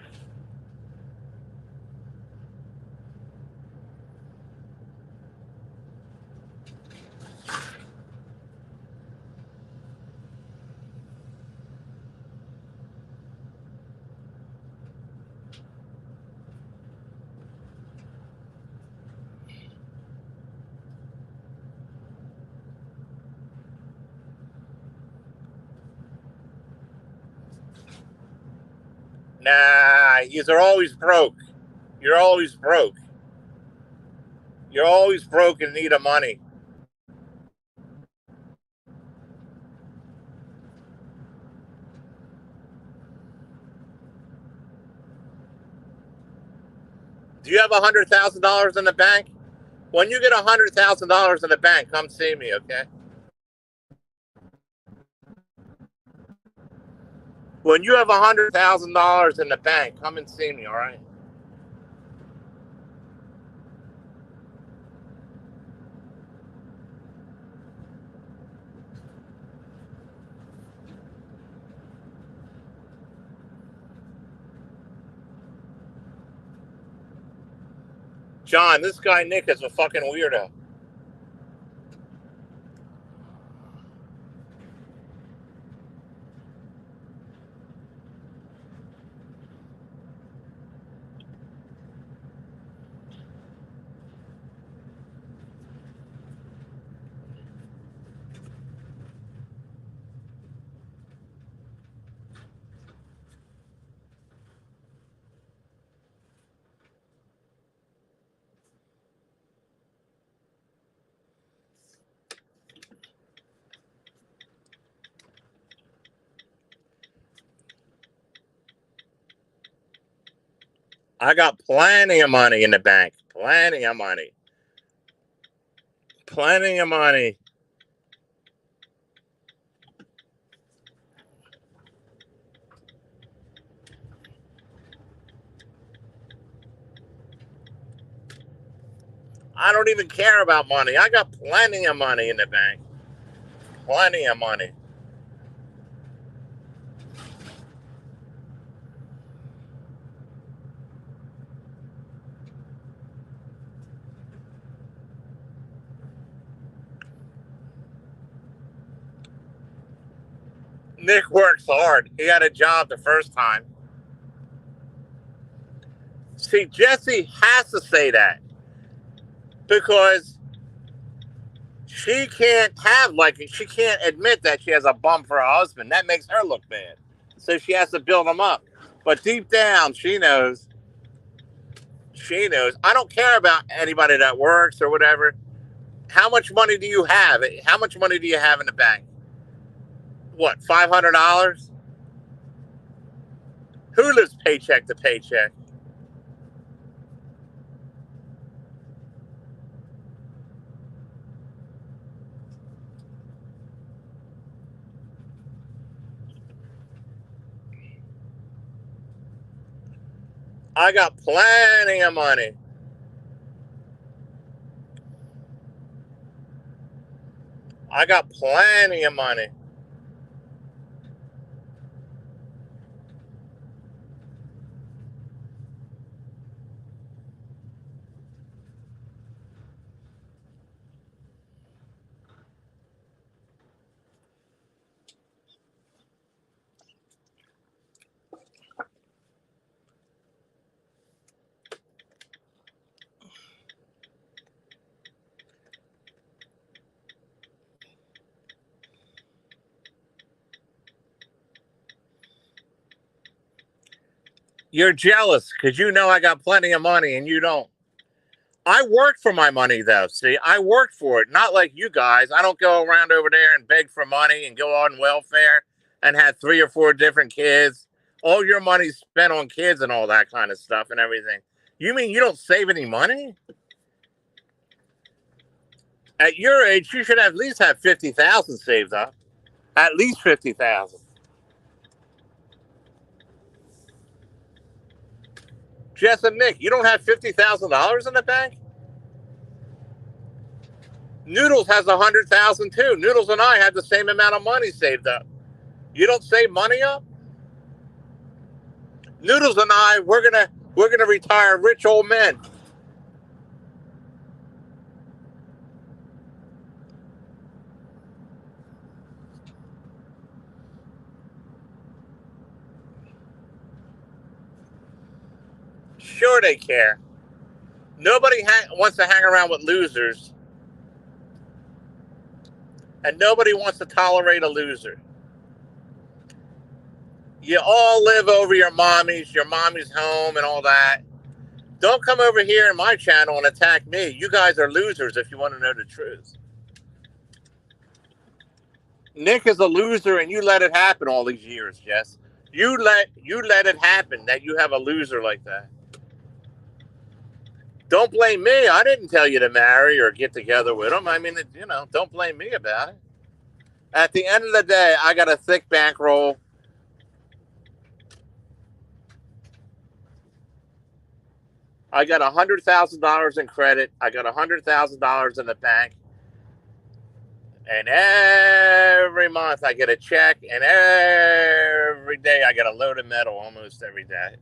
S1: Nah, you're always broke. You're always broke. You're always broke and need of money. Do you have $100,000 in the bank? When you get $100,000 in the bank, come see me, okay? When you have $100,000 in the bank, come and see me, all right? John, this guy Nick is a fucking weirdo. I got plenty of money in the bank. Plenty of money. Plenty of money. I don't even care about money. I got plenty of money in the bank. Plenty of money. Nick works hard. He got a job the first time. See, Jesse has to say that because she can't she can't admit that she has a bum for a husband. That makes her look bad. So she has to build him up. But deep down, she knows. She knows. I don't care about anybody that works or whatever. How much money do you have? How much money do you have in the bank? What, $500? Who lives paycheck to paycheck? I got plenty of money. I got plenty of money. You're jealous because you know I got plenty of money and you don't. I worked for my money, though. See, I worked for it. Not like you guys. I don't go around over there and beg for money and go on welfare and have 3 or 4 different kids. All your money's spent on kids and all that kind of stuff and everything. You mean you don't save any money? At your age, you should at least have 50,000 saved up. At least 50,000. Jess and Nick, you don't have $50,000 in the bank? Noodles has 100,000 too. Noodles and I had the same amount of money saved up. You don't save money up? Noodles and I, we're gonna retire rich old men. Sure they care. Nobody wants to hang around with losers. And nobody wants to tolerate a loser. You all live over your mommy's home and all that. Don't come over here in my channel and attack me. You guys are losers if you want to know the truth. Nick is a loser and you let it happen all these years, Jess. You let it happen that you have a loser like that. Don't blame me. I didn't tell you to marry or get together with him. I mean, don't blame me about it. At the end of the day, I got a thick bankroll. I got $100,000 in credit. I got $100,000 in the bank. And every month I get a check. And every day I get a load of metal almost every day.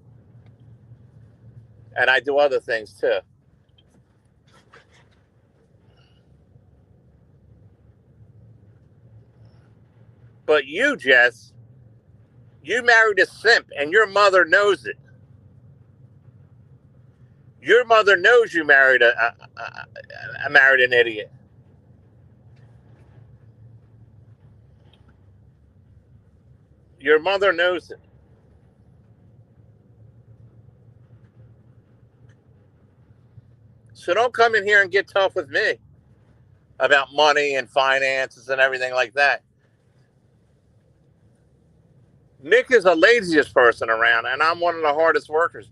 S1: And I do other things too. But you, Jess, you married a simp and your mother knows it. Your mother knows you married married an idiot. Your mother knows it. So don't come in here and get tough with me about money and finances and everything like that. Nick is the laziest person around, and I'm one of the hardest workers.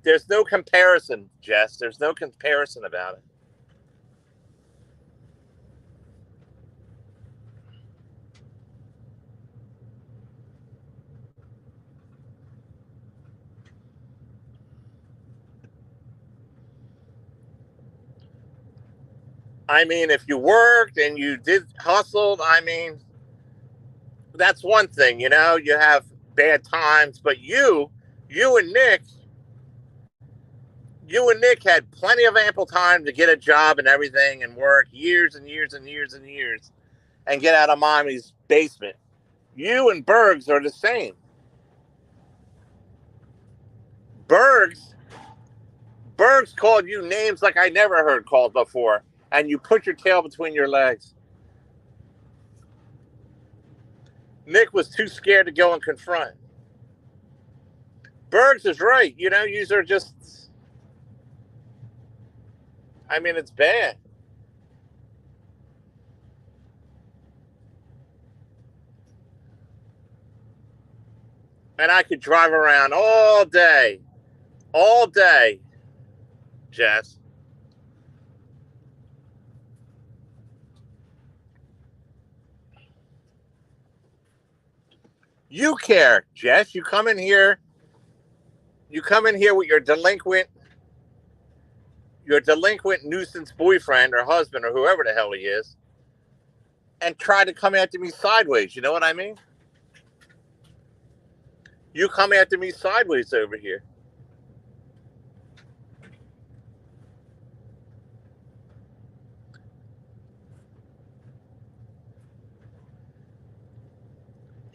S1: There's no comparison, Jess. There's no comparison about it. I mean, if you worked and you hustled, I mean, that's one thing, you have bad times, but you and Nick had plenty of ample time to get a job and everything and work years and years and years and years and get out of mommy's basement You and Bergs are the same. Bergs called you names like I never heard called before, and you put your tail between your legs. Nick was too scared to go and confront. Bergs is right. You know, yous are just. I mean, it's bad. And I could drive around all day, Jess. You care, Jess. You come in here with your delinquent nuisance boyfriend or husband or whoever the hell he is, and try to come after me sideways. You know what I mean? You come after me sideways over here.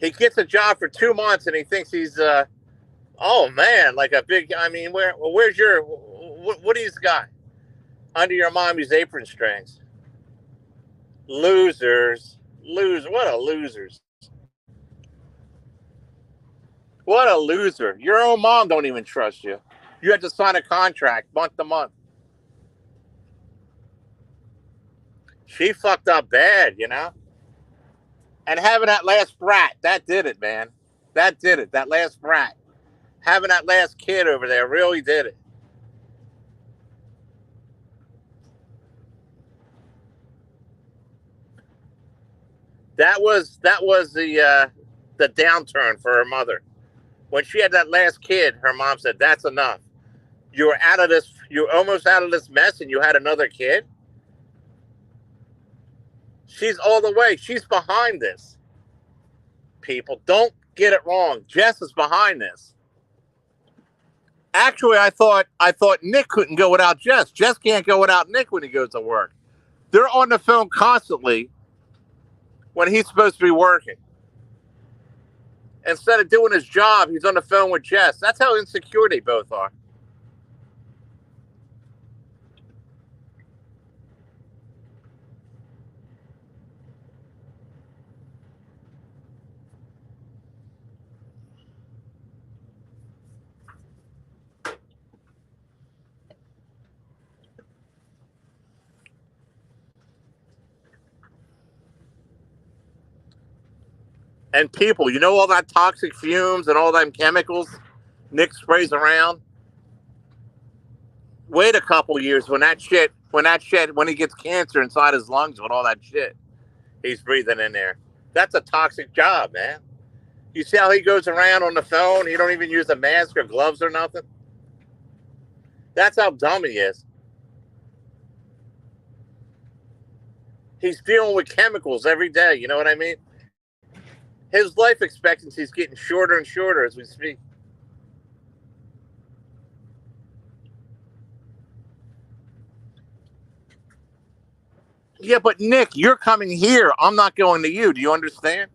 S1: He gets a job for 2 months and he thinks he's oh man, like a big. I mean, where's your what do you got under your mommy's apron strings? Losers. What a losers. What a loser. Your own mom don't even trust you. You had to sign a contract month to month. She fucked up bad, you know? And having that last brat, that did it, man. That did it. That last brat. Having that last kid over there really did it. That was the downturn for her mother. When she had that last kid, her mom said, "That's enough. You're out of this. You're almost out of this mess, and you had another kid." She's all the way. She's behind this. People, don't get it wrong. Jess is behind this. Actually, I thought Nick couldn't go without Jess. Jess can't go without Nick when he goes to work. They're on the phone constantly when he's supposed to be working. Instead of doing his job, he's on the phone with Jess. That's how insecure they both are. And people, you know all that toxic fumes and all them chemicals Nick sprays around? Wait a couple years when he gets cancer inside his lungs with all that shit he's breathing in there. That's a toxic job, man. You see how he goes around on the phone? He don't even use a mask or gloves or nothing. That's how dumb he is. He's dealing with chemicals every day. You know what I mean? His life expectancy is getting shorter and shorter as we speak. Yeah, but Nick, you're coming here. I'm not going to you. Do you understand?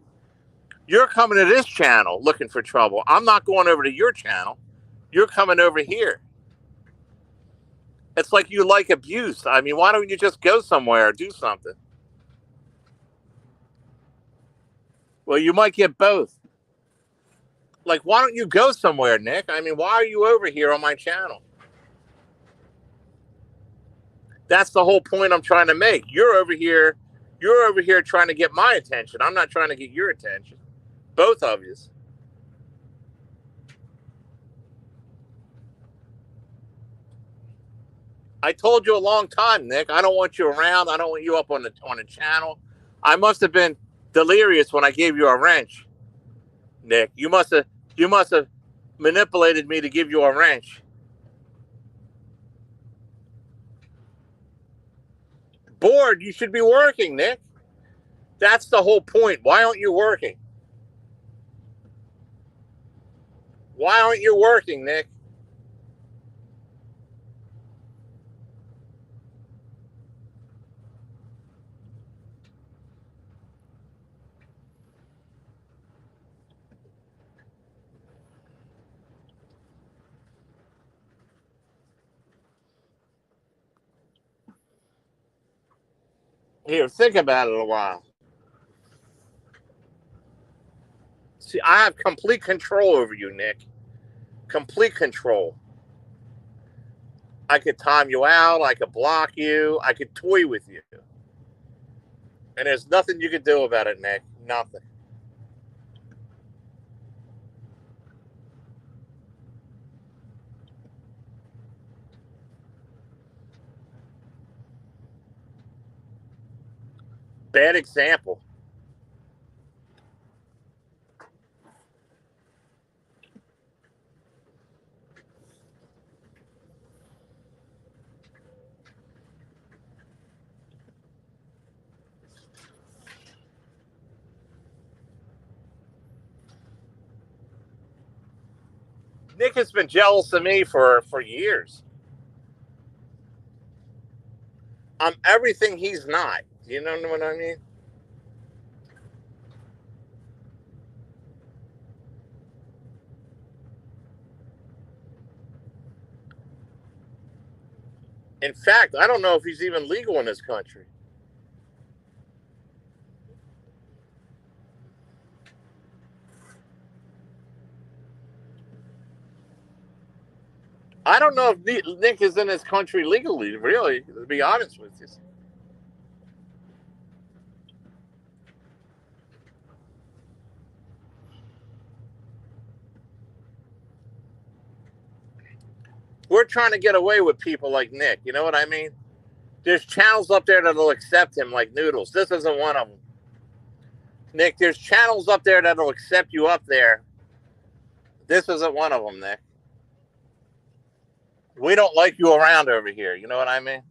S1: You're coming to this channel looking for trouble. I'm not going over to your channel. You're coming over here. It's like you like abuse. I mean, why don't you just go somewhere or do something? Well, you might get both. Like, why don't you go somewhere, Nick? I mean, why are you over here on my channel? That's the whole point I'm trying to make. You're over here trying to get my attention. I'm not trying to get your attention. Both of you. I told you a long time, Nick. I don't want you around. I don't want you up on the channel. I must have been delirious when I gave you a wrench, Nick. You must have manipulated me to give you a wrench. Bored, you should be working, Nick. That's the whole point. Why aren't you working? Why aren't you working, Nick? Here, think about it a while. See, I have complete control over you, Nick. Complete control. I could time you out. I could block you. I could toy with you. And there's nothing you could do about it, Nick. Nothing. Bad example. Nick has been jealous of me for years. I'm everything he's not. You know what I mean? In fact, I don't know if he's even legal in this country. I don't know if Nick is in this country legally, really, to be honest with you. We're trying to get away with people like Nick. You know what I mean? There's channels up there that'll accept him like noodles. This isn't one of them. Nick, there's channels up there that'll accept you up there. This isn't one of them, Nick. We don't like you around over here. You know what I mean?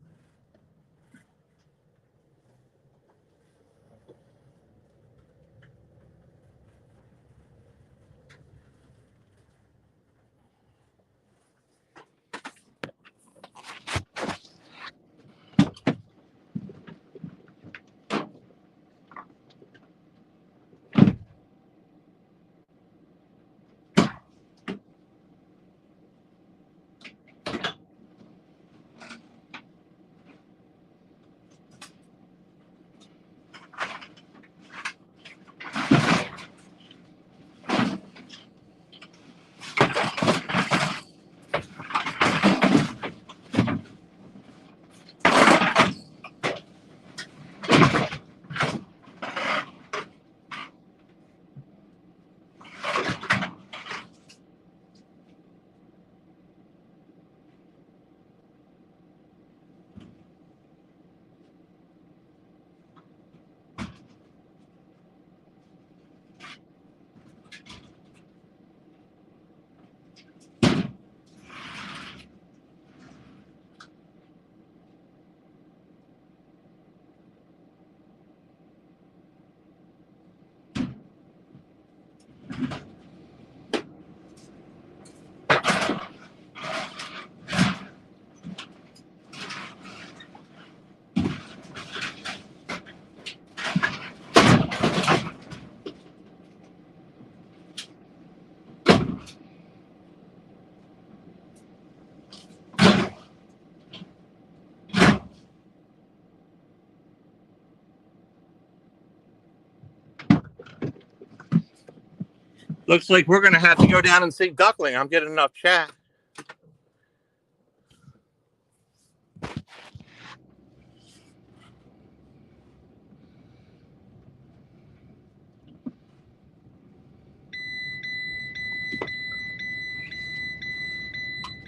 S1: Looks like we're going to have to go down and see Duckling. I'm getting enough chat.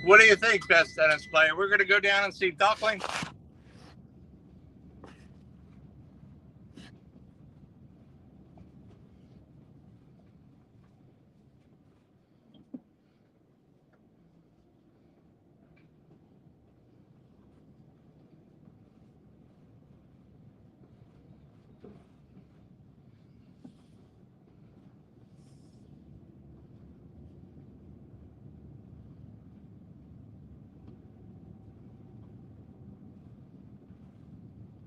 S1: What do you think, best tennis player? We're going to go down and see Duckling.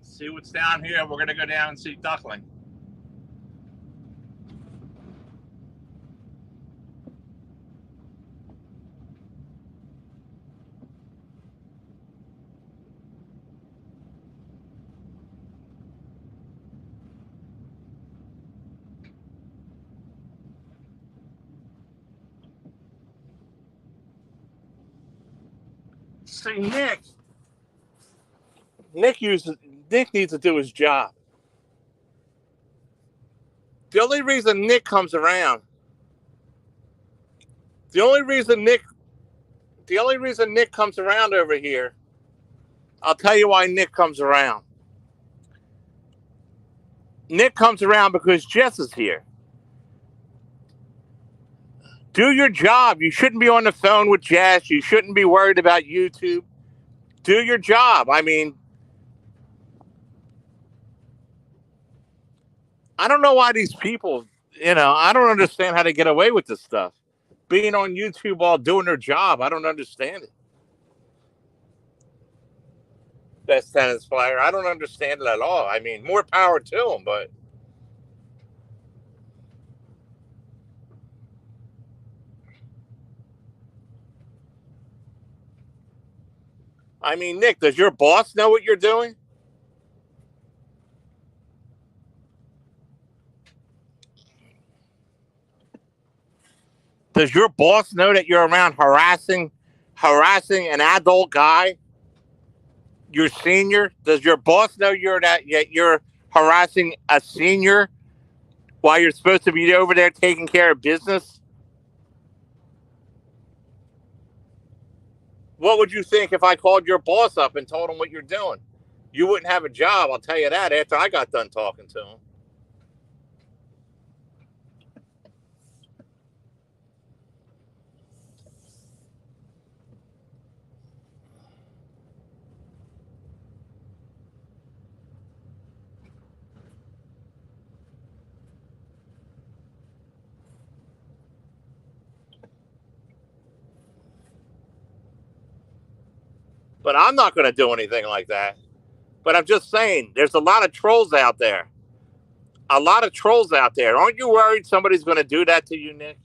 S1: See what's down here. We're going to go down and see Duckling. See, Nick needs to do his job. The only reason Nick comes around, the only reason Nick comes around over here, I'll tell you why Nick comes around. Nick comes around because Jess is here. Do your job. You shouldn't be on the phone with Jess. You shouldn't be worried about YouTube. Do your job. I mean, I don't know why these people, I don't understand how they get away with this stuff. Being on YouTube while doing their job, I don't understand it. Best tennis player, I don't understand it at all. I mean, more power to them, but I mean, Nick, does your boss know what you're doing? Does your boss know that you're around harassing an adult guy? Your senior? Does your boss know you're harassing a senior while you're supposed to be over there taking care of business? What would you think if I called your boss up and told him what you're doing? You wouldn't have a job, I'll tell you that, after I got done talking to him. But I'm not going to do anything like that. But I'm just saying, there's a lot of trolls out there. A lot of trolls out there. Aren't you worried somebody's going to do that to you, Nick?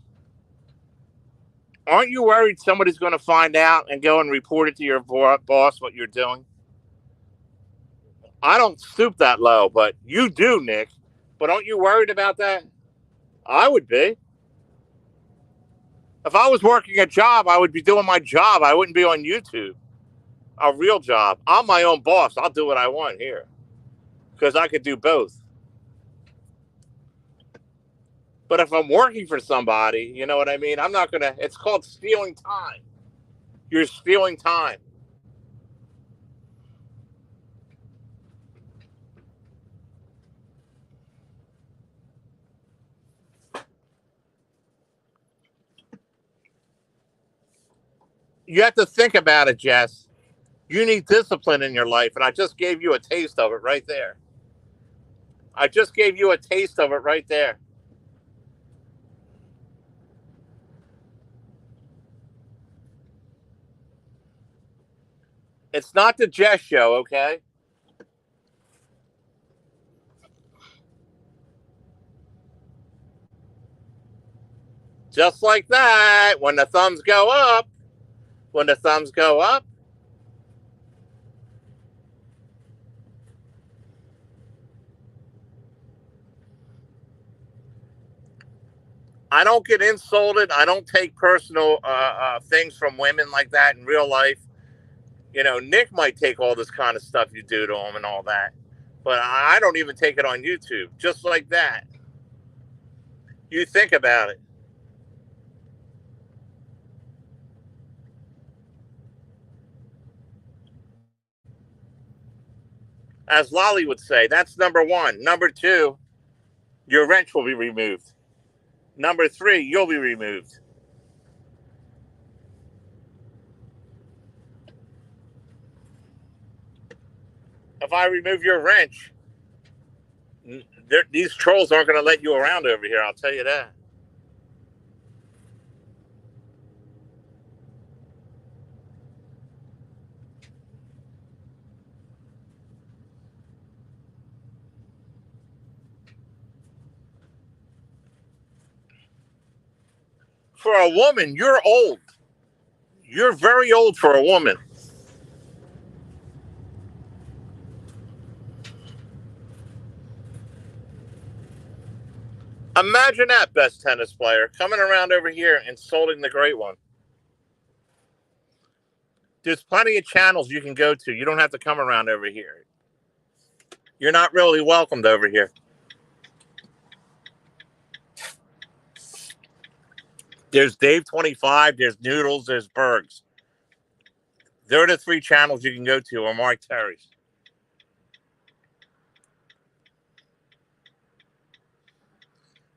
S1: Aren't you worried somebody's going to find out and go and report it to your boss what you're doing? I don't stoop that low, but you do, Nick. But aren't you worried about that? I would be. If I was working a job, I would be doing my job. I wouldn't be on YouTube. A real job. I'm my own boss. I'll do what I want here because I could do both. But if I'm working for somebody, you know what I mean? I'm not going to, it's called stealing time. You're stealing time. You have to think about it, Jess. You need discipline in your life, and I just gave you a taste of it right there. I just gave you a taste of it right there. It's not the Jess show, okay? Just like that, when the thumbs go up, I don't get insulted. I don't take personal things from women like that in real life. Nick might take all this kind of stuff you do to him and all that, but I don't even take it on YouTube. Just like that. You think about it. As Lolly would say, that's number one. Number two, your wrench will be removed. Number three, you'll be removed. If I remove your wrench, these trolls aren't going to let you around over here, I'll tell you that. For a woman, you're old. You're very old for a woman. Imagine that, best tennis player, coming around over here insulting the great one. There's plenty of channels you can go to. You don't have to come around over here. You're not really welcomed over here. There's Dave 25, there's Noodles, there's Bergs. They're the 3 channels you can go to, or Mark Terry's.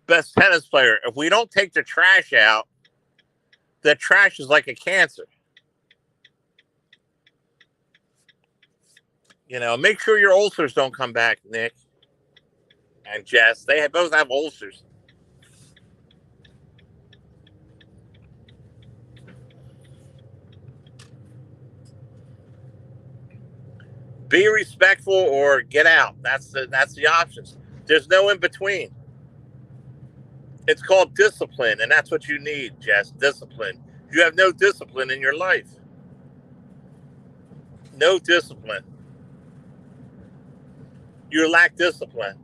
S1: Best tennis player. If we don't take the trash out, the trash is like a cancer. You know, make sure your ulcers don't come back, Nick and Jess. They both have ulcers. Be respectful or get out. That's the options. There's no in between. It's called discipline, and that's what you need, Jess. Discipline. You have no discipline in your life. No discipline. You lack discipline.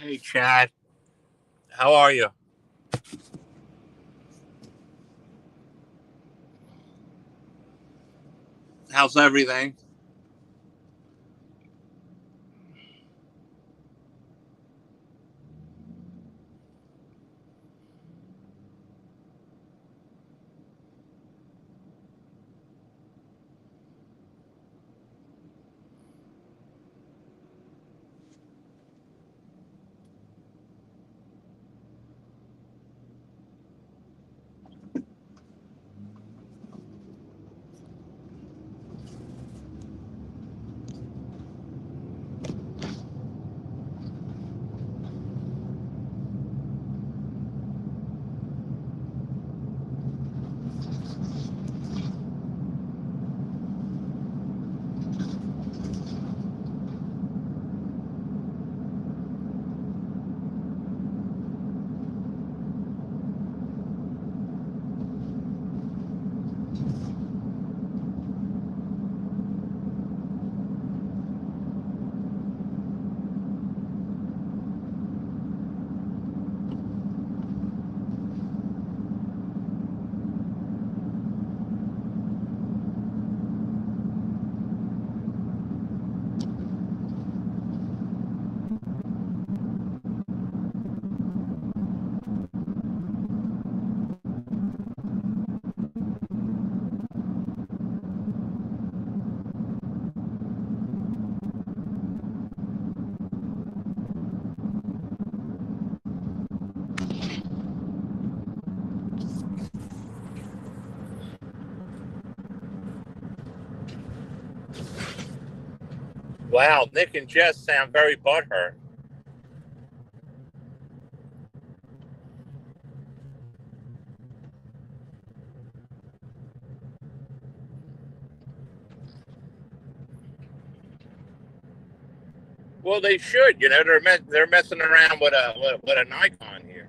S1: Hey, Chad. How are you? How's everything? Wow, Nick and Jess sound very butthurt. Well, they should. You know, they're messing around with a Nikon here.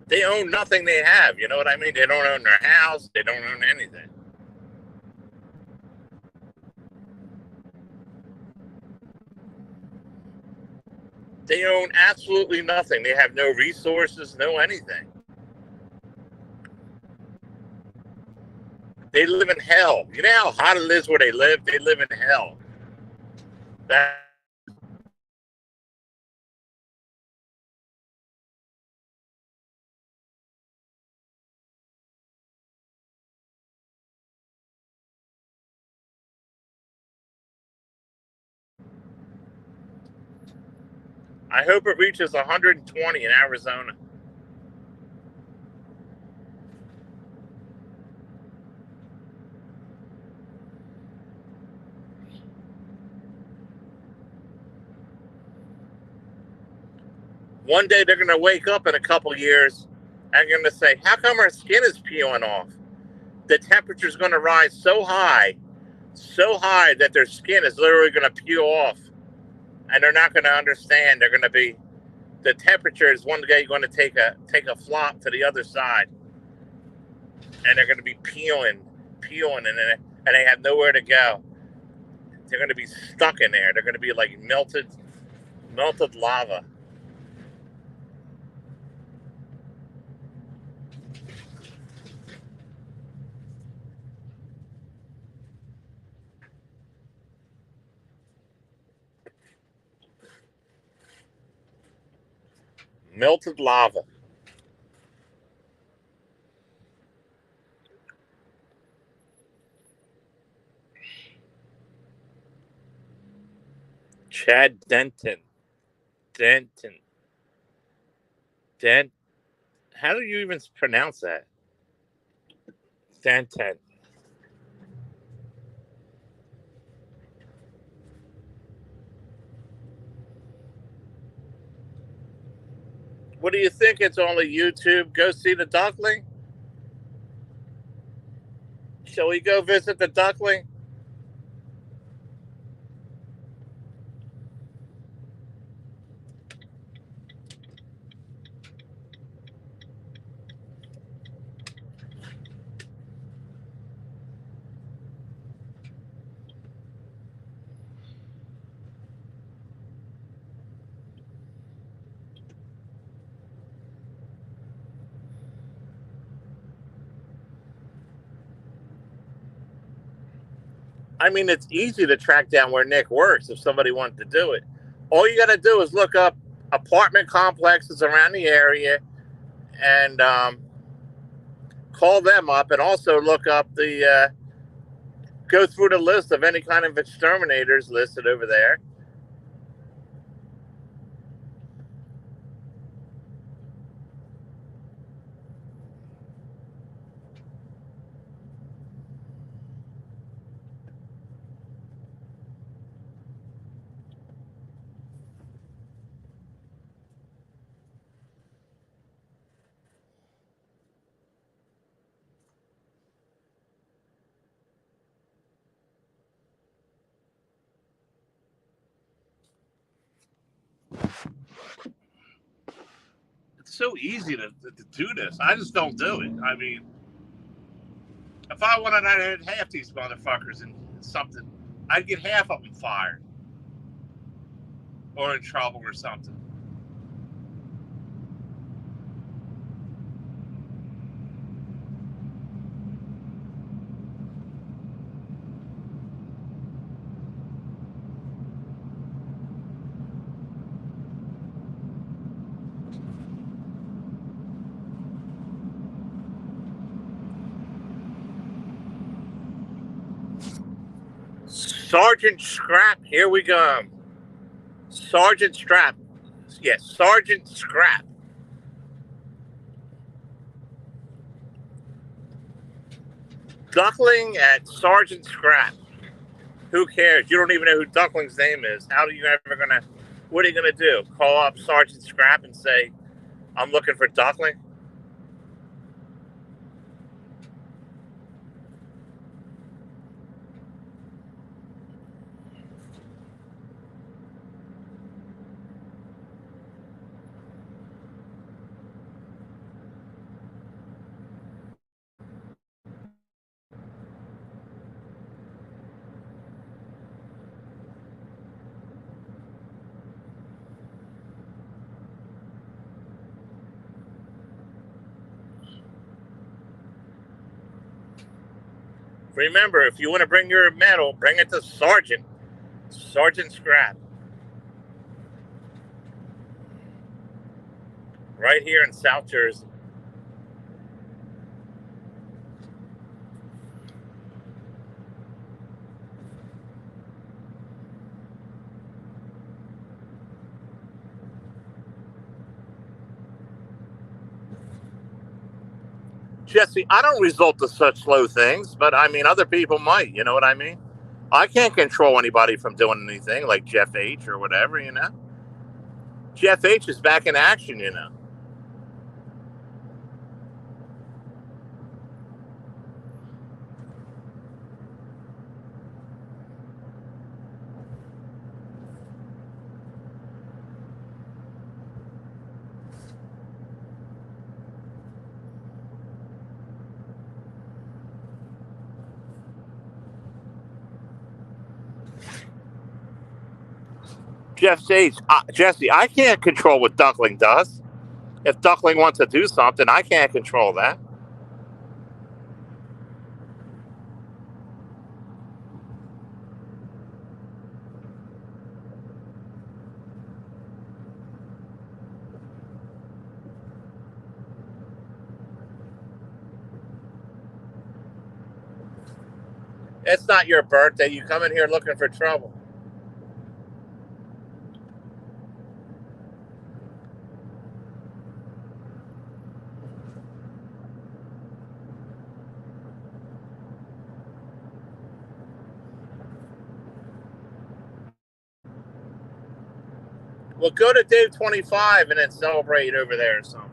S1: They own nothing they have. You know what I mean? They don't own their house. They don't own anything. They own absolutely nothing. They have no resources, no anything. They live in hell. You know how hot it is where they live? They live in hell. That I hope it reaches 120 in Arizona. One day they're going to wake up in a couple years and going to say, how come our skin is peeling off? The temperature's going to rise so high that their skin is literally going to peel off. And they're not going to understand. They're going to be, the temperature is one day going to take a flop to the other side. And they're going to be peeling, and they have nowhere to go. They're going to be stuck in there. They're going to be like melted lava. Melted lava. Chad Denton. How do you even pronounce that? Denton. What do you think? It's only YouTube. Go see the duckling? Shall we go visit the duckling? I mean, it's easy to track down where Nick works if somebody wanted to do it. All you got to do is look up apartment complexes around the area and call them up, and also look up go through the list of any kind of exterminators listed over there. It's so easy to do this. I just don't do it. I mean, if I wanted, I'd have half these motherfuckers in something. I'd get half of them fired or in trouble or something. Sergeant Scrap, here we go. Sergeant Scrap. Yes, Sergeant Scrap. Duckling at Sergeant Scrap. Who cares? You don't even know who Duckling's name is. How are you ever gonna? What are you gonna do? Call up Sergeant Scrap and say, "I'm looking for Duckling"? Remember, if you want to bring your medal, bring it to Sergeant Scrap. Right here in South Jersey. Jesse, I don't resort to such slow things, but I mean, other people might. You know what I mean? I can't control anybody from doing anything like Jeff H or whatever. You know, Jeff H is back in action. You know. Jesse, I can't control what Duckling does. If Duckling wants to do something, I can't control that. It's not your birthday. You come in here looking for trouble. Well, go to Dave 25 and then celebrate over there or something.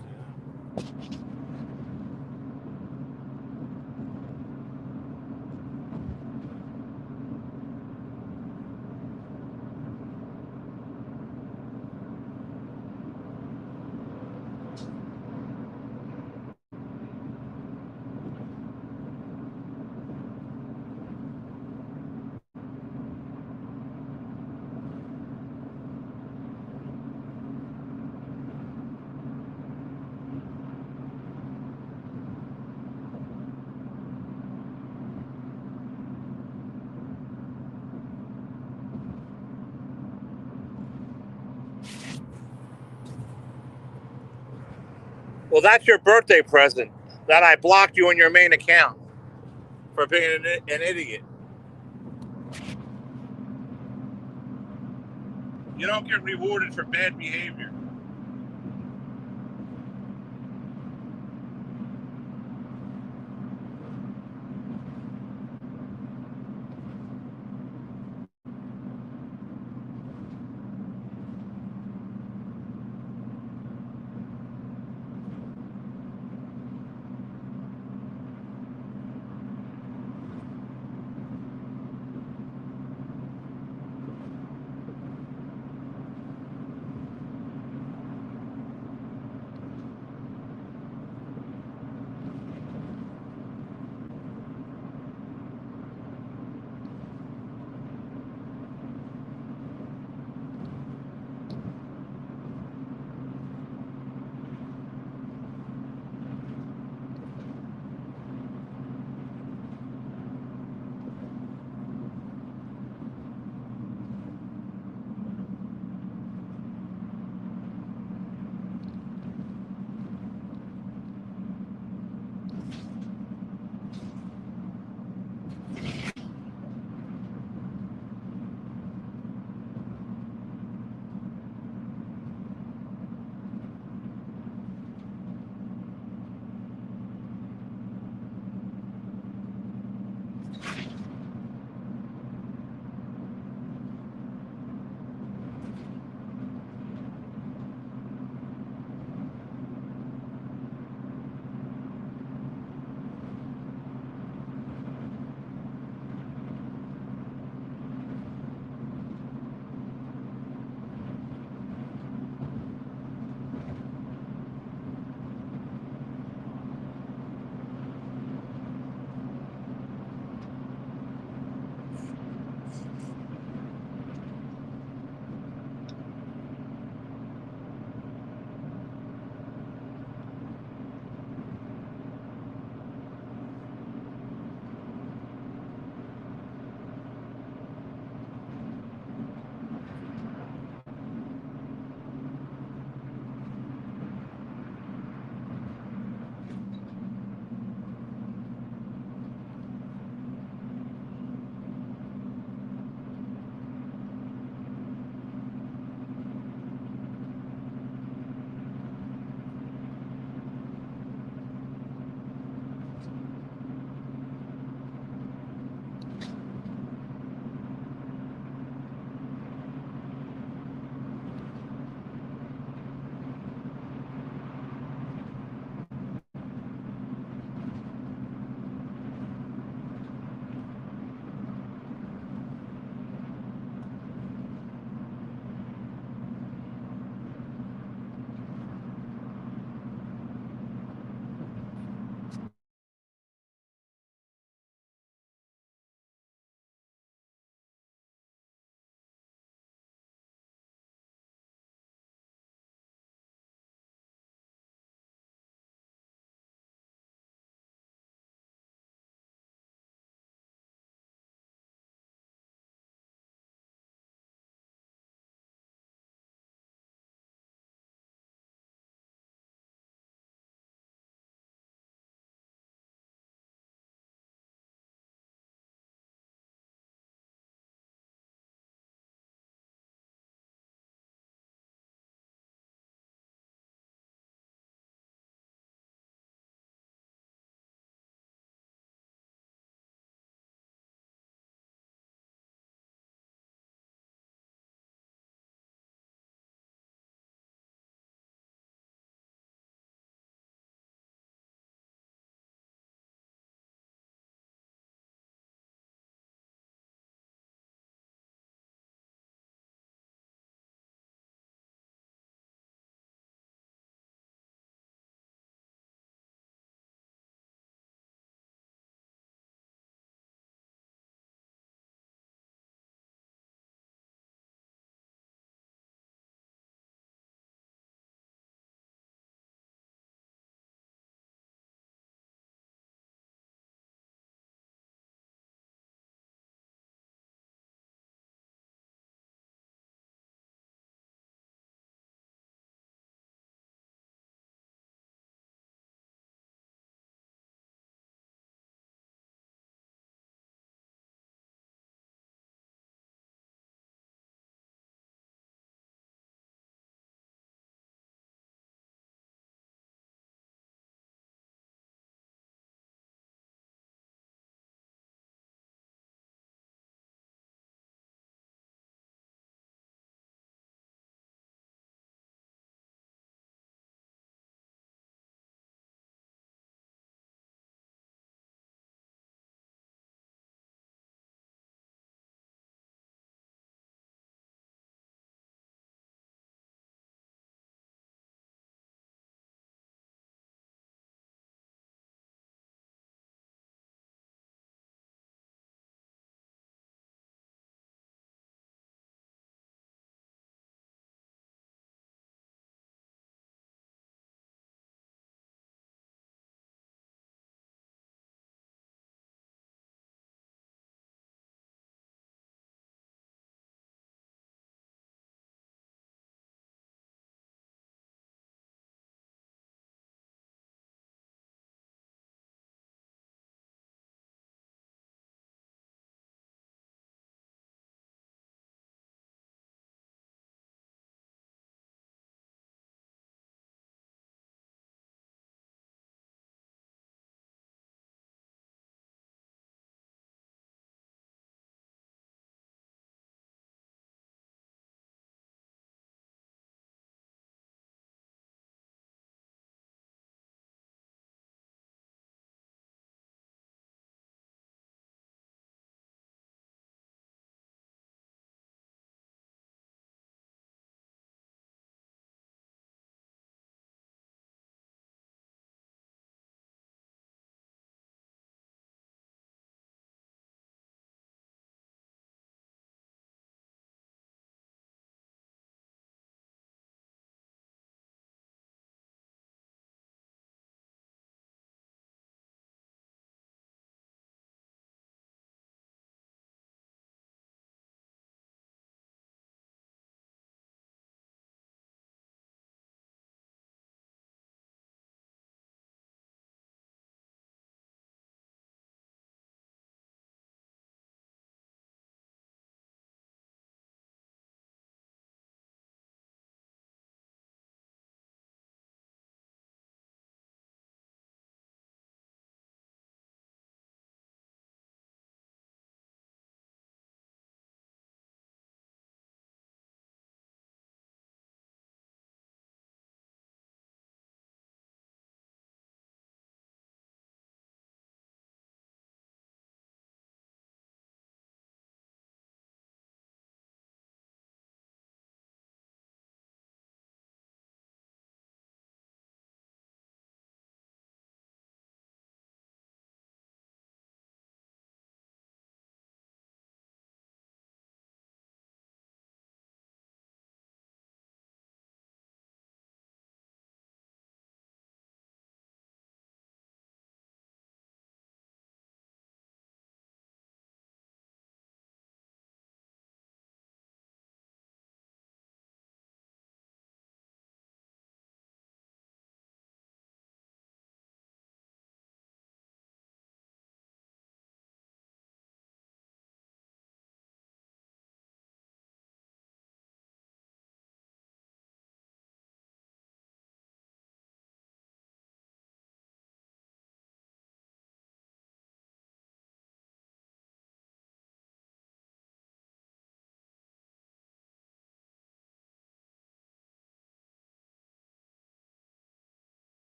S1: Well, that's your birthday present that I blocked you on your main account for being an idiot. You don't get rewarded for bad behavior.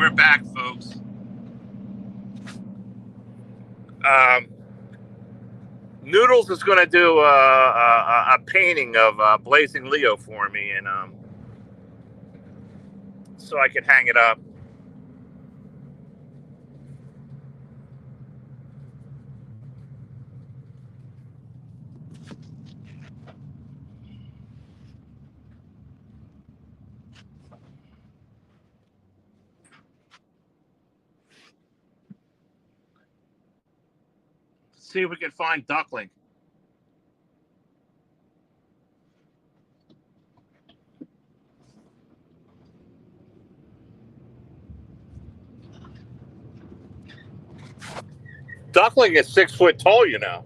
S1: We're back, folks. Noodles is going to do a painting of Blazing Leo for me, and so I can hang it up. See if we can find Duckling. Duckling is 6 foot tall, you know.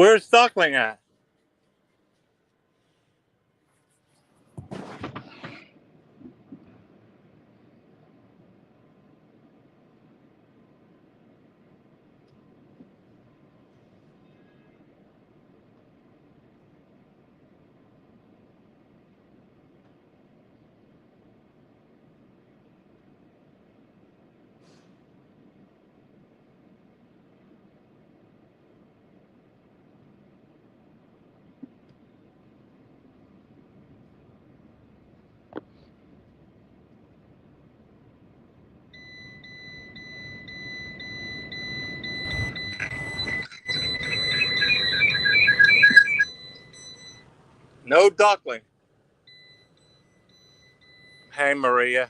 S1: Where's Duckling at? No Duckling. Hey, Maria.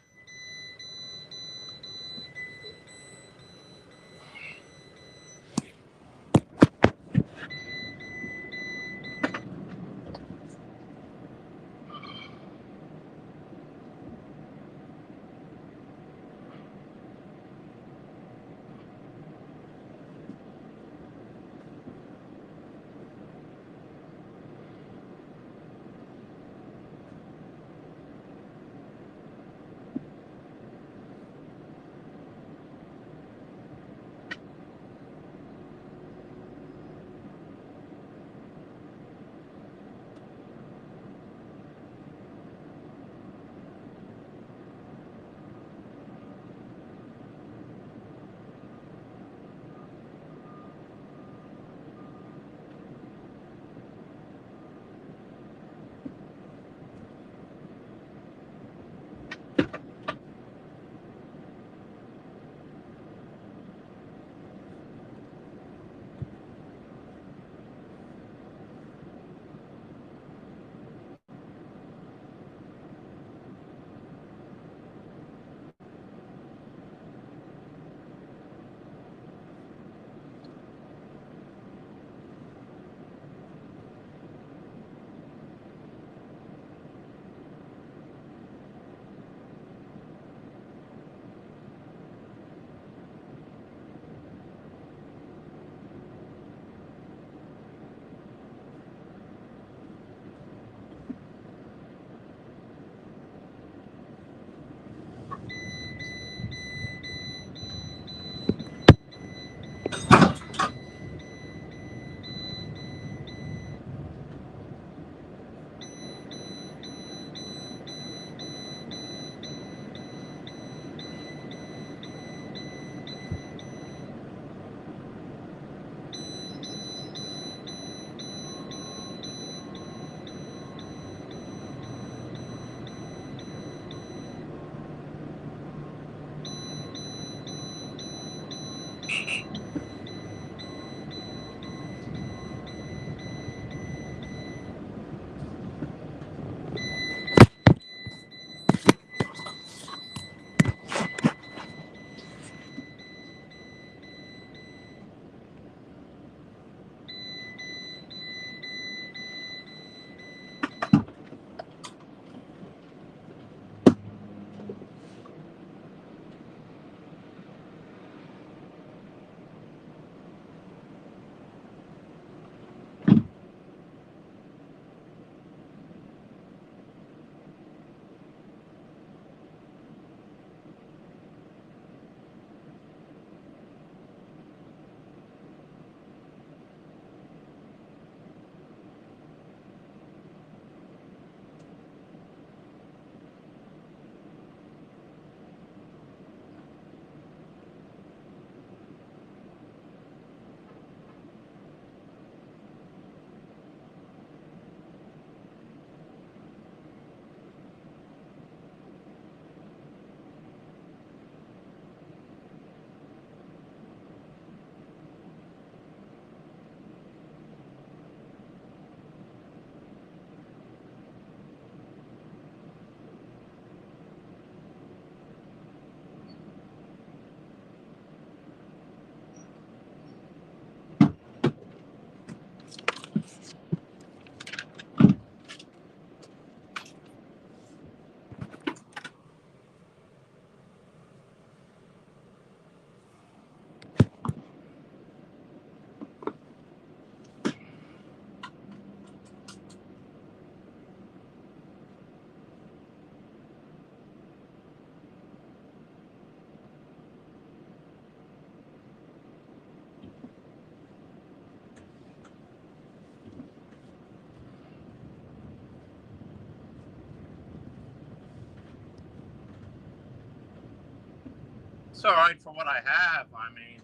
S1: It's all right for what I have. I mean,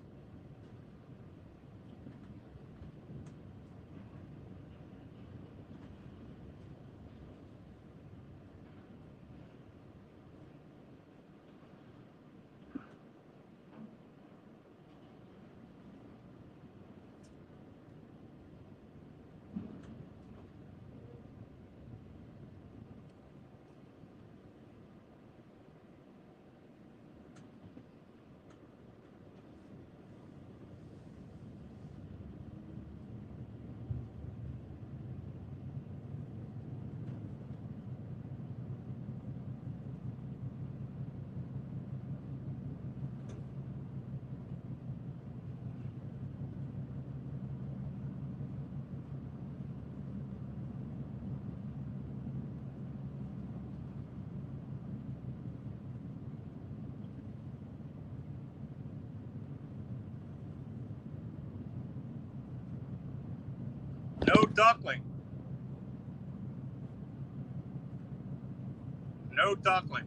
S1: no duckling. No duckling.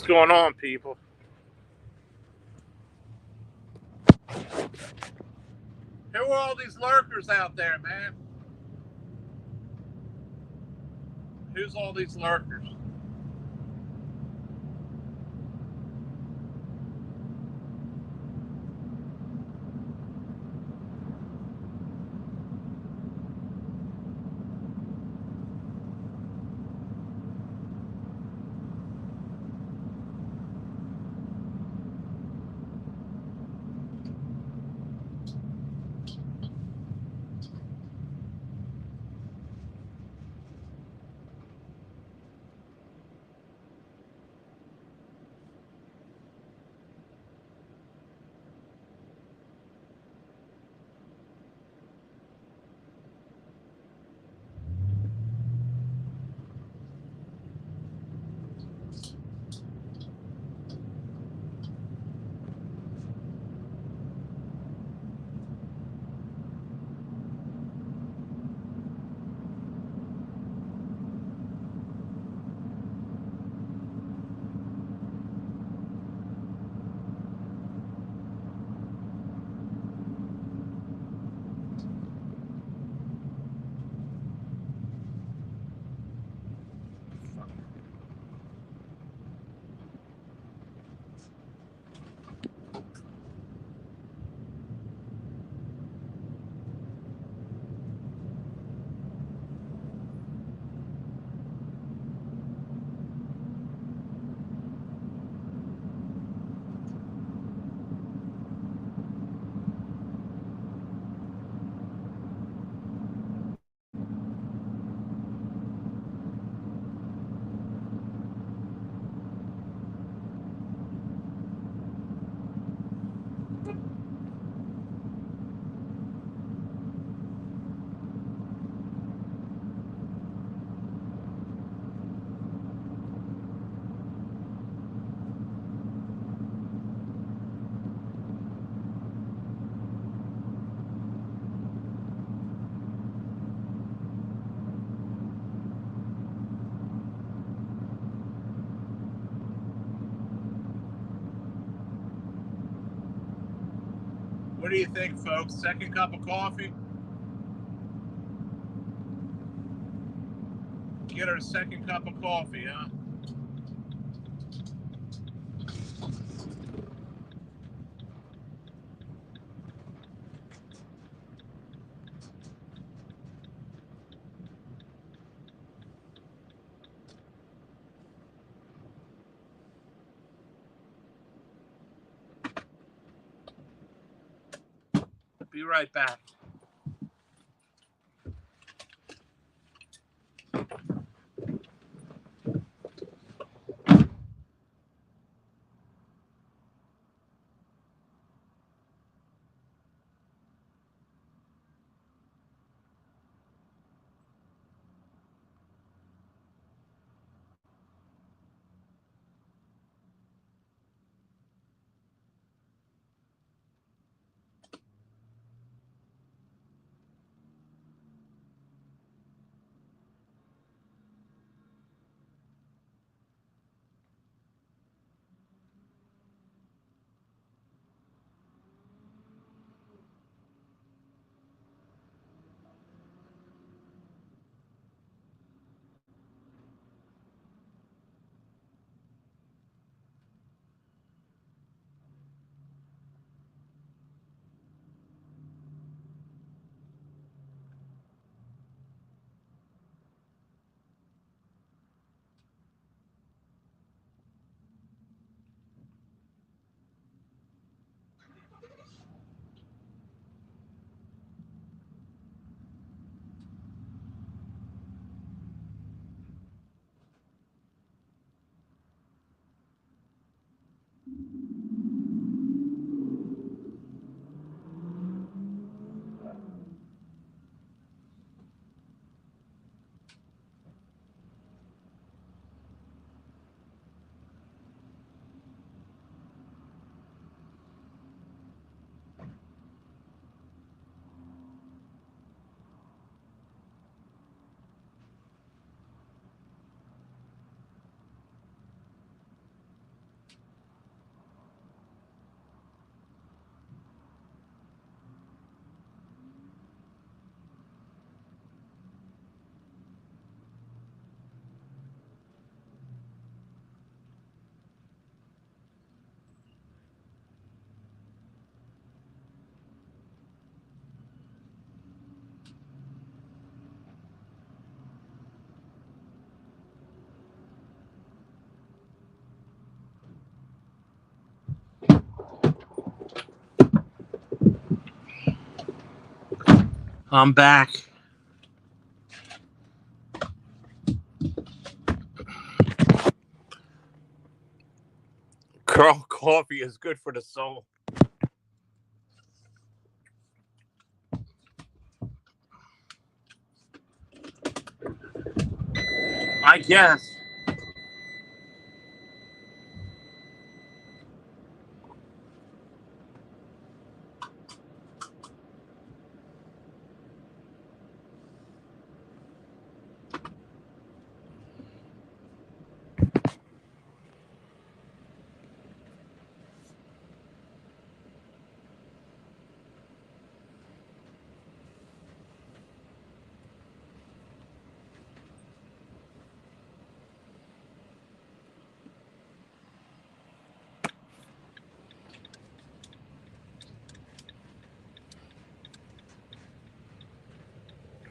S1: What's going on, people? Who are all these lurkers out there, man? Who's all these lurkers? What do you think, folks? Second cup of coffee? Get her a second cup of coffee, huh? Be right back. I'm back. Coffee is good for the soul. I guess.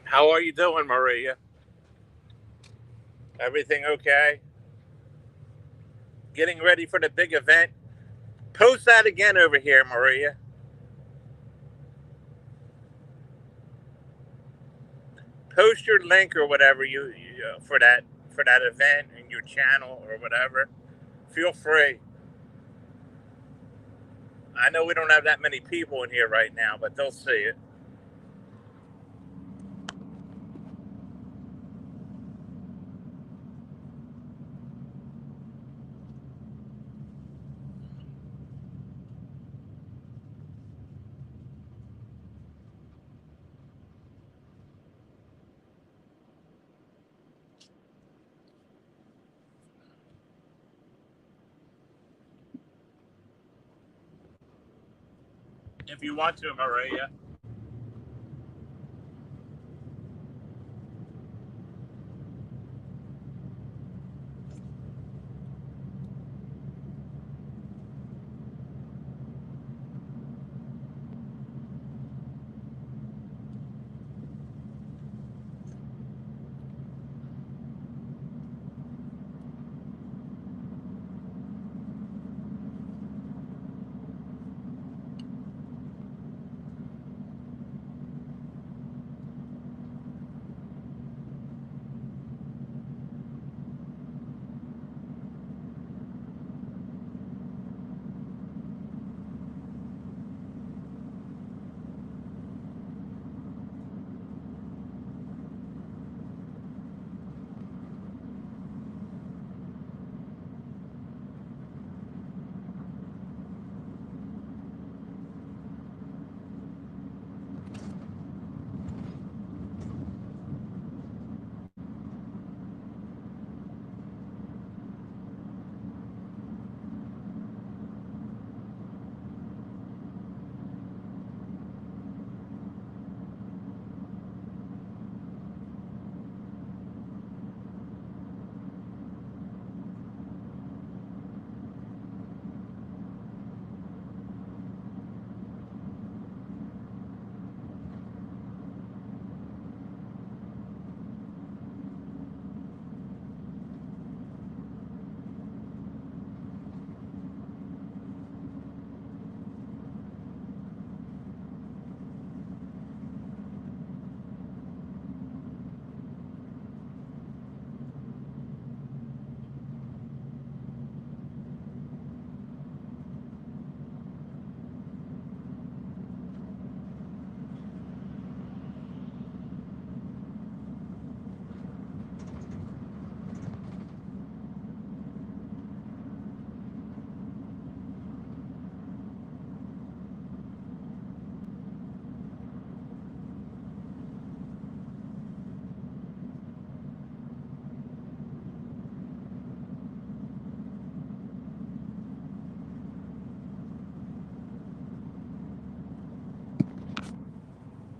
S1: How are you doing, Maria? Everything okay? Getting ready for the big event? Post that again over here, Maria. Post your link or whatever you for that event in your channel or whatever. Feel free. I know we don't have that many people in here right now, but they'll see it. If you want to, Maria.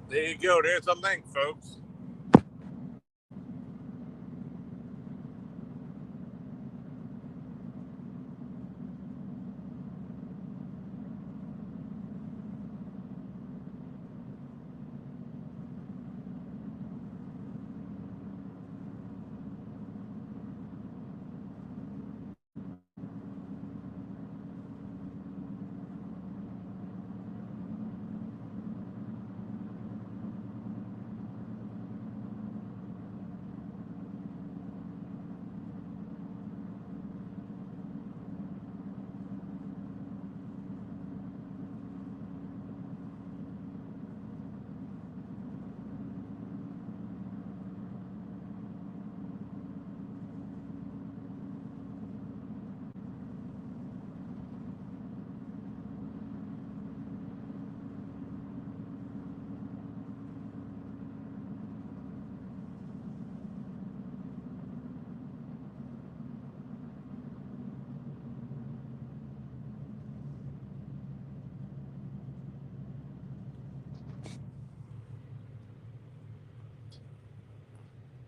S1: There you go. There's a link, folks.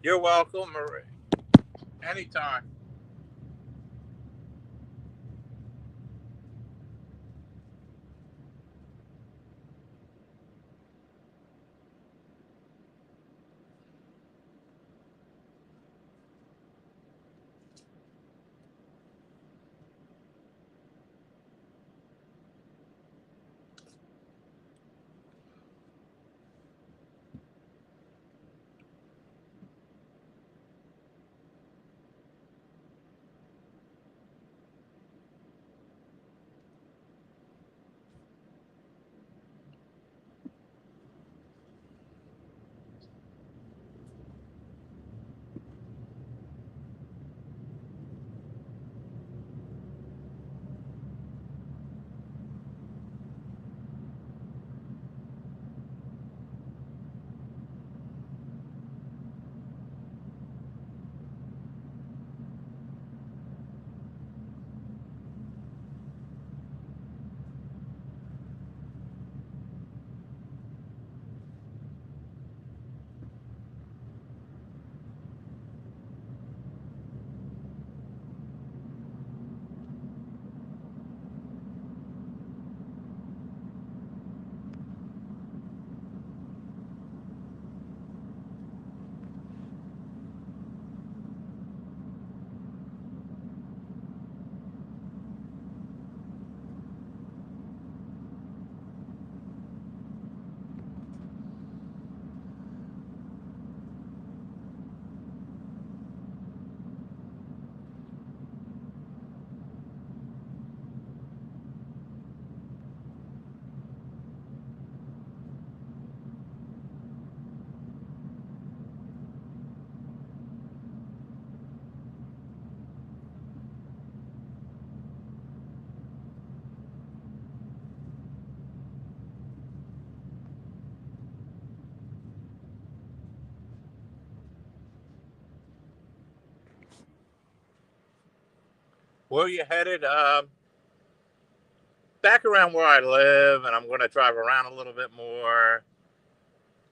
S1: You're welcome, Marie. Anytime. Where you headed? Back around where I live, and I'm going to drive around a little bit more.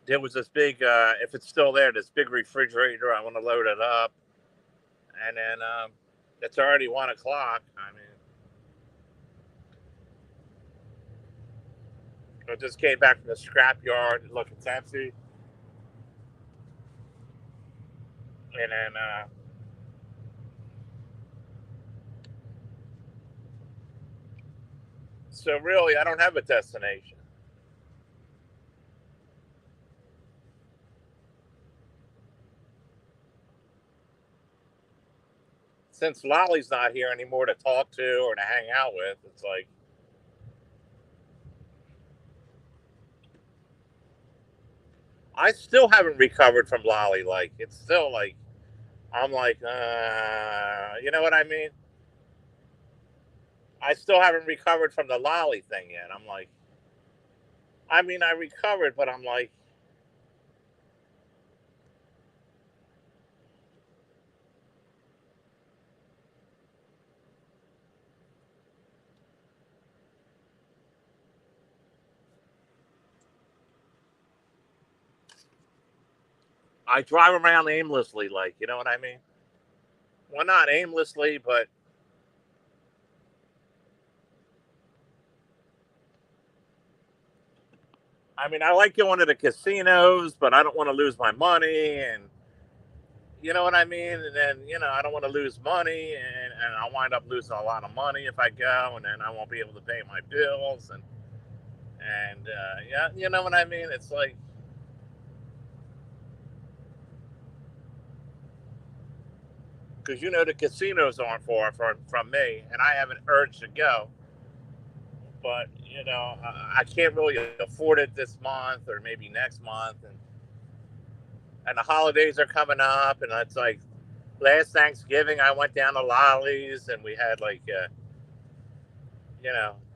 S1: There was this big, if it's still there, this big refrigerator. I want to load it up, and then it's already 1 o'clock. I mean, I just came back from the scrap yard, looking empty, and then so really, I don't have a destination. Since Lolly's not here anymore to talk to or to hang out with, it's like I still haven't recovered from Lolly. Like it's still like I'm like, you know what I mean? I still haven't recovered from the Lolly thing yet. I'm like, I mean, I recovered, but I'm like, I drive around aimlessly. Like, you know what I mean? Well, not aimlessly, but I mean, I like going to the casinos, but I don't want to lose my money, and you know what I mean. And then I don't want to lose money, and I'll wind up losing a lot of money if I go, and then I won't be able to pay my bills, and yeah, you know what I mean. It's like because the casinos aren't far from me, and I have an urge to go, but I can't really afford it this month or maybe next month, and the holidays are coming up, and it's like last Thanksgiving I went down to Lolly's and we had like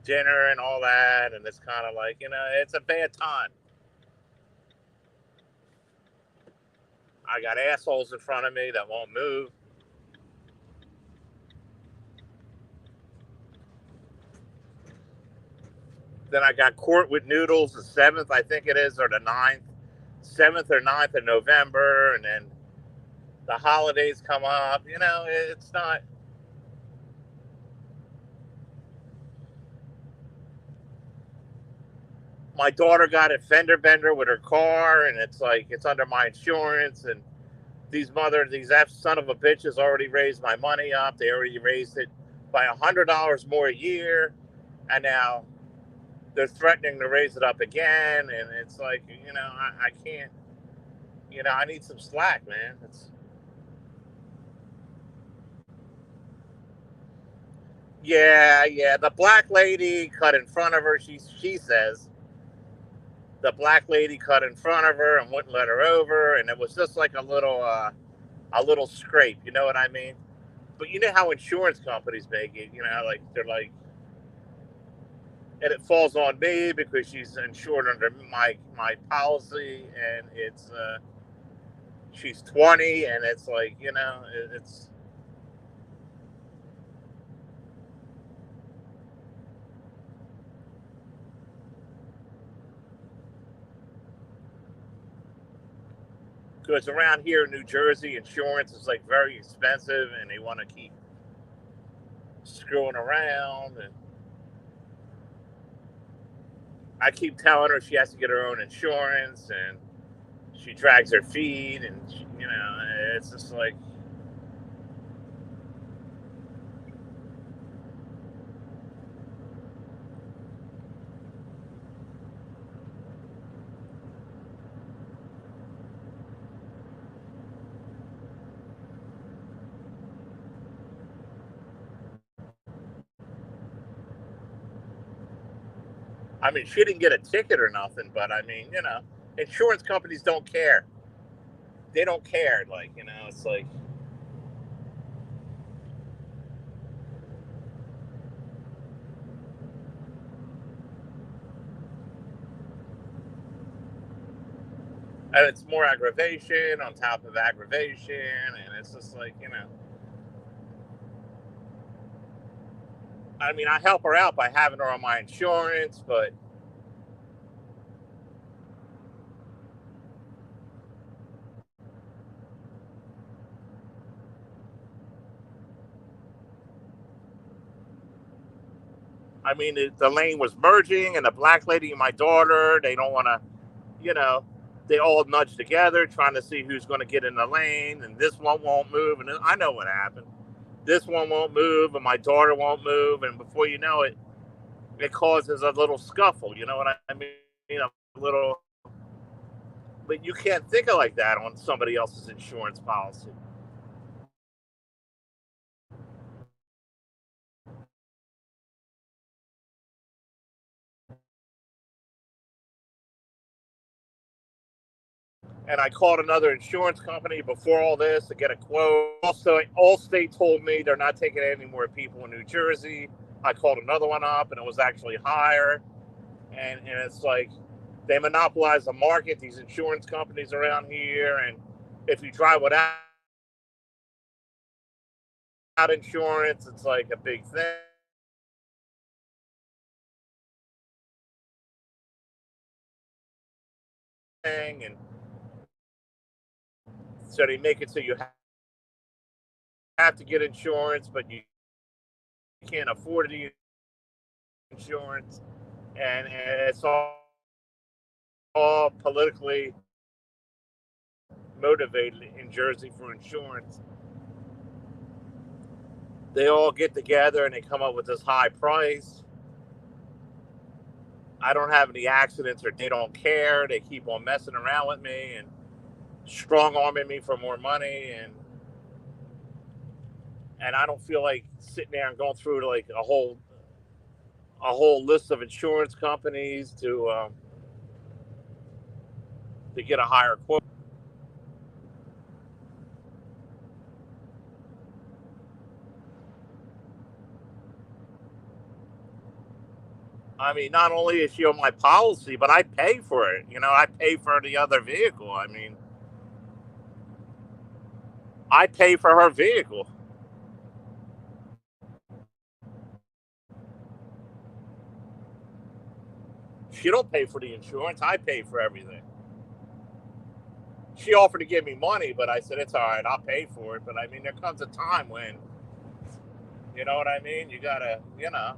S1: dinner and all that, and it's kind of like it's a bad time. I got assholes in front of me that won't move. Then I got court with noodles the 7th, I think it is, or the 9th, 7th or 9th of November, and then the holidays come up. It's not. My daughter got a fender bender with her car, and it's like it's under my insurance. And these F son of a bitches already raised my money up. They already raised it by $100 more a year, and now they're threatening to raise it up again. And it's like, I can't. I need some slack, man. Yeah. The black lady cut in front of her. She says the black lady cut in front of her and wouldn't let her over, and it was just like a little scrape. You know what I mean? But you know how insurance companies make it. Like they're like, and it falls on me because she's insured under my policy, and it's she's 20, and it's like, it's. Because around here in New Jersey, insurance is like very expensive, and they want to keep screwing around. And I keep telling her she has to get her own insurance, and she drags her feet, and it's just like. I mean, she didn't get a ticket or nothing, but I mean, insurance companies don't care. They don't care. Like, it's like. And it's more aggravation on top of aggravation, and it's just like, I mean, I help her out by having her on my insurance, but I mean, the lane was merging, and the black lady and my daughter, they don't want to, you know, they all nudge together trying to see who's going to get in the lane, and this one won't move. And I know what happened. This one won't move, and my daughter won't move, and before you know it, it causes a little scuffle. You know what I mean? A little, but you can't think of like that on somebody else's insurance policy. And I called another insurance company before all this to get a quote. Also, Allstate told me they're not taking any more people in New Jersey. I called another one up, and it was actually higher. And it's like they monopolize the market, these insurance companies around here. And if you drive without insurance, it's like a big thing. And so they make it so you have to get insurance, but you can't afford the insurance. And it's all politically motivated in Jersey for insurance. They all get together and they come up with this high price. I don't have any accidents, or they don't care. They keep on messing around with me and strong arming me for more money, and I don't feel like sitting there and going through like a whole list of insurance companies to get a higher quote. I mean, not only is she on my policy, but I pay for it. I pay for the other vehicle. I mean, I pay for her vehicle. She don't pay for the insurance. I pay for everything. she offered to give me money, but I said it's all right, I'll pay for it. But I mean, there comes a time when, you know what I mean? You gotta, you know.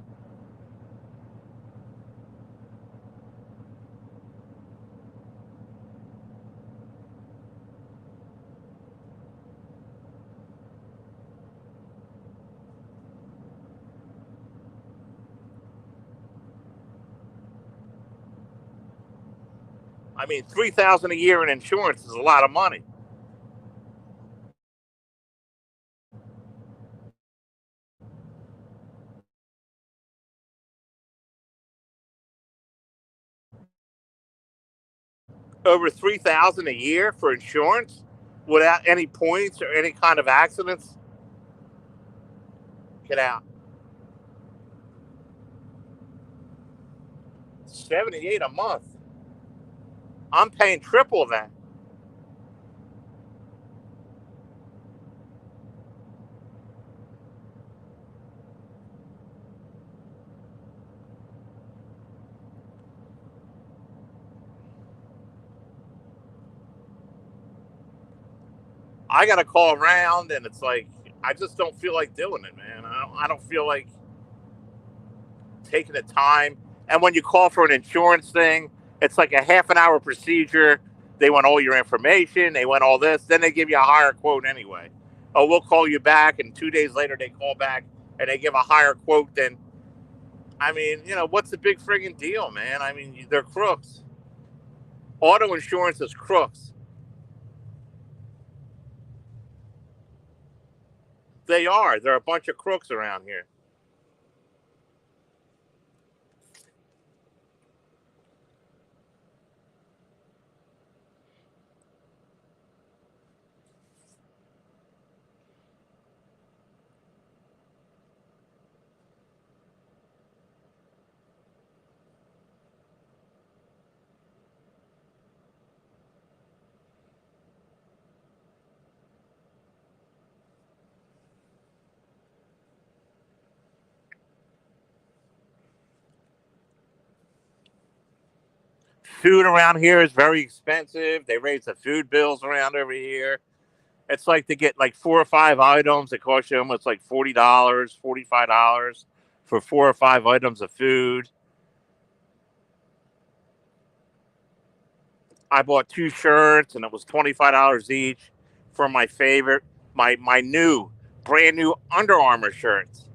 S1: I mean, $3,000 a year in insurance is a lot of money. Over 3,000 a year for insurance without any points or any kind of accidents. Get out. 78 a month. I'm paying triple that. I got to call around, and it's like I just don't feel like doing it, man. I don't feel like taking the time. And when you call for an insurance thing, it's like a half an hour procedure. They want all your information. They want all this. Then they give you a higher quote anyway. Oh, we'll call you back. And 2 days later, they call back and they give a higher quote than. I mean, you know, what's the big friggin' deal, man? I mean, they're crooks. Auto insurance is crooks. They are. They're a bunch of crooks around here. Food around here is very expensive. They raise the food bills around over here. It's like to get like 4 or 5 items. It costs you almost like $40, $45 for 4 or 5 items of food. I bought 2 shirts and it was $25 each for my favorite, my new, brand new Under Armour shirts.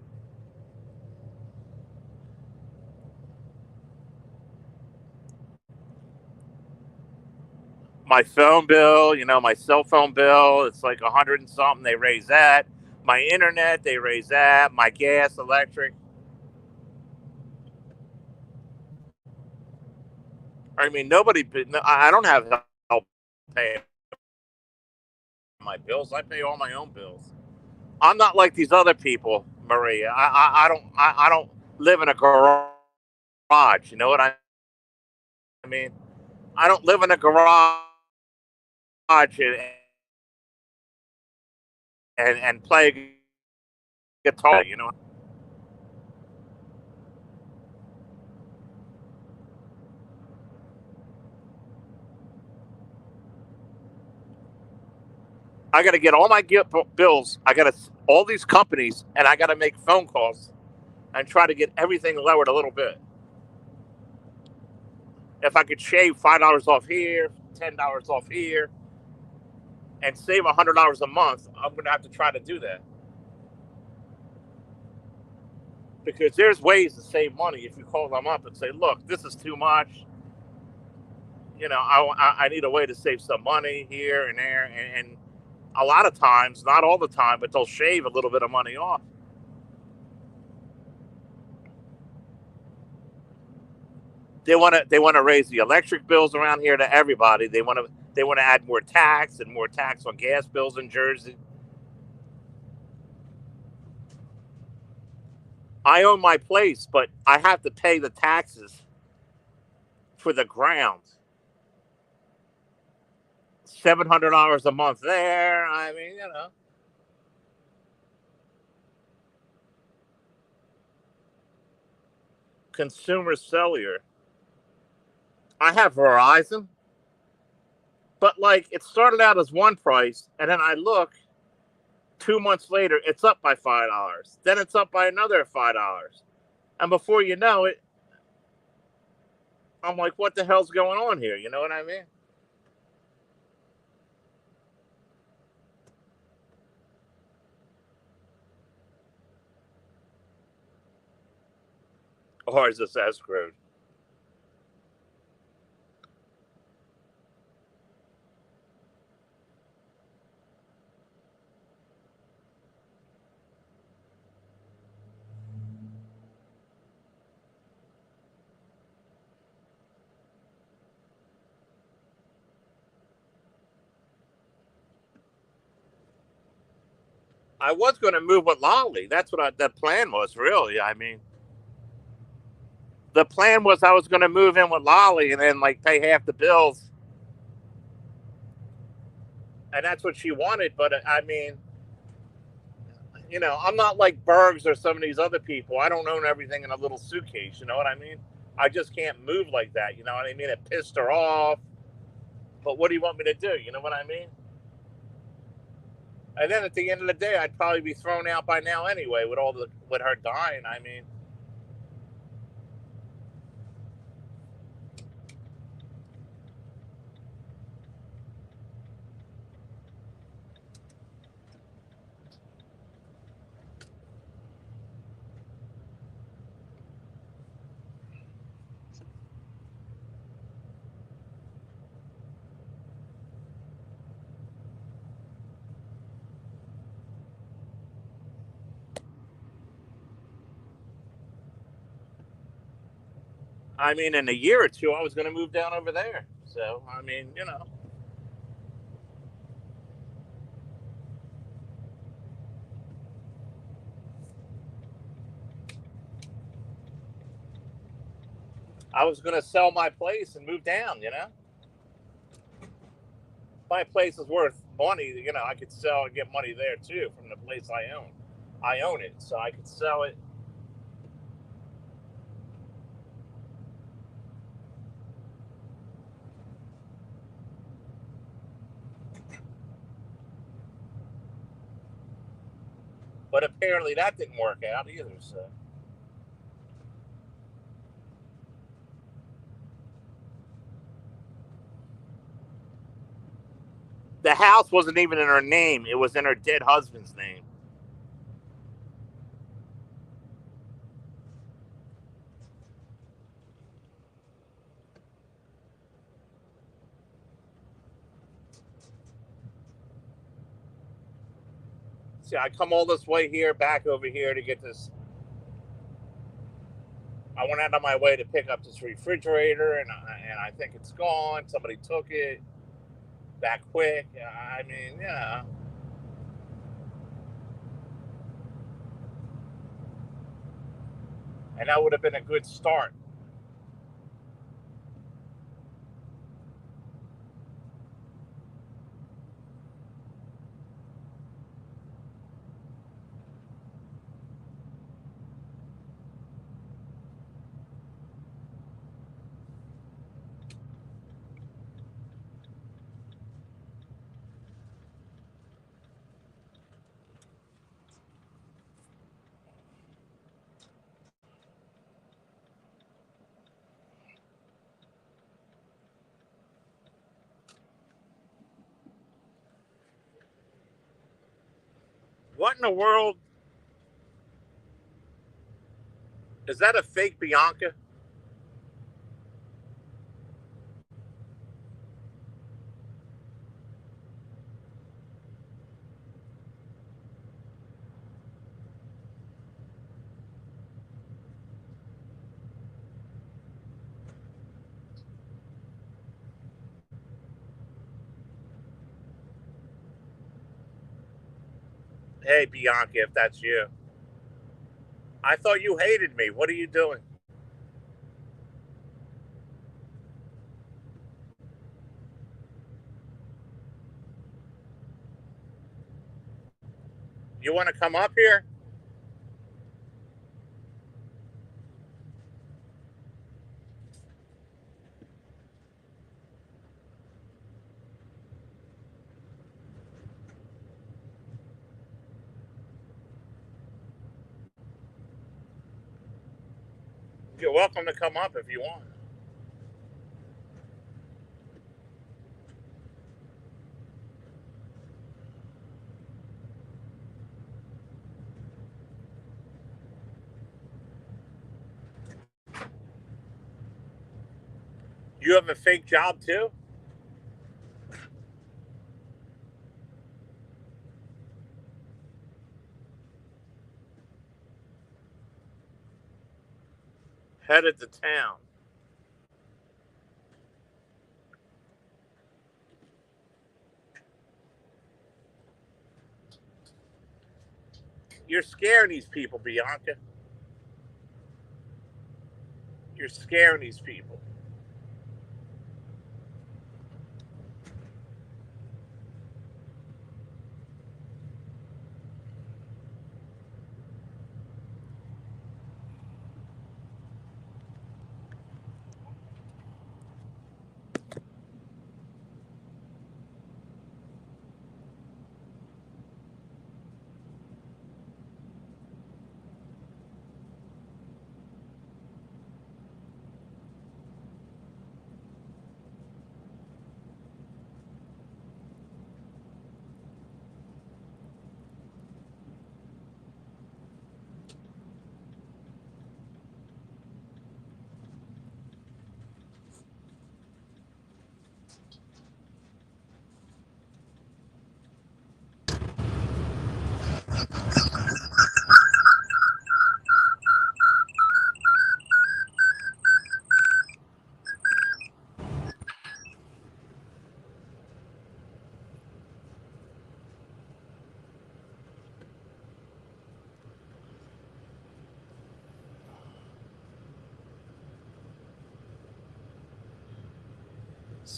S1: My phone bill, you know, my cell phone bill, it's like 100 and something. They raise that. My internet, they raise that. My gas, electric. I mean, nobody. I don't have help paying my bills. I pay all my own bills. I'm not like these other people, Maria. I don't live in a garage. You know what I mean? I don't live in a garage and play guitar. You know, I got to get all my bills. I got to all these companies, and I got to make phone calls and try to get everything lowered a little bit. If I could shave $5 off here, $10 off here, and save $100 a month, I'm going to have to try to do that because there's ways to save money if you call them up and say, "Look, this is too much. You know, I need a way to save some money here and there," and a lot of times, not all the time, but they'll shave a little bit of money off. They want to raise the electric bills around here to everybody. They want to add more tax and more tax on gas bills in Jersey. I own my place, but I have to pay the taxes for the ground. $700 a month there. I mean, you know, consumer cellular. I have Verizon. But like it started out as one price, and then I look 2 months later, it's up by $5. Then it's up by another $5, and before you know it, I'm like, what the hell's going on here? You know what I mean? Or is this escrowed? I was going to move with Lolly. That's what the plan was, really. I mean, the plan was I was going to move in with Lolly and then like pay half the bills, and that's what she wanted. But I mean, I'm not like Bergs or some of these other people. I don't own everything in a little suitcase. You know what I mean? I just can't move like that. You know what I mean? It pissed her off. But what do you want me to do? You know what I mean? And then at the end of the day, I'd probably be thrown out by now anyway with her dying. I mean, in a year or two, I was going to move down over there. So I mean, I was going to sell my place and move down. My place is worth money. I could sell and get money there too from the place I own. I own it, so I could sell it. But apparently that didn't work out either. So the house wasn't even in her name; it was in her dead husband's name. See, I come all this way here, back over here to get this. I went out of my way to pick up this refrigerator, and I think it's gone. Somebody took it that quick. I mean, and that would have been a good start. What in the world is that? A fake Bianca? Hey, Bianca, if that's you. I thought you hated me. What are you doing? You want to come up here? You're welcome to come up if you want. You have a fake job too? Headed to town. You're scaring these people, Bianca. You're scaring these people.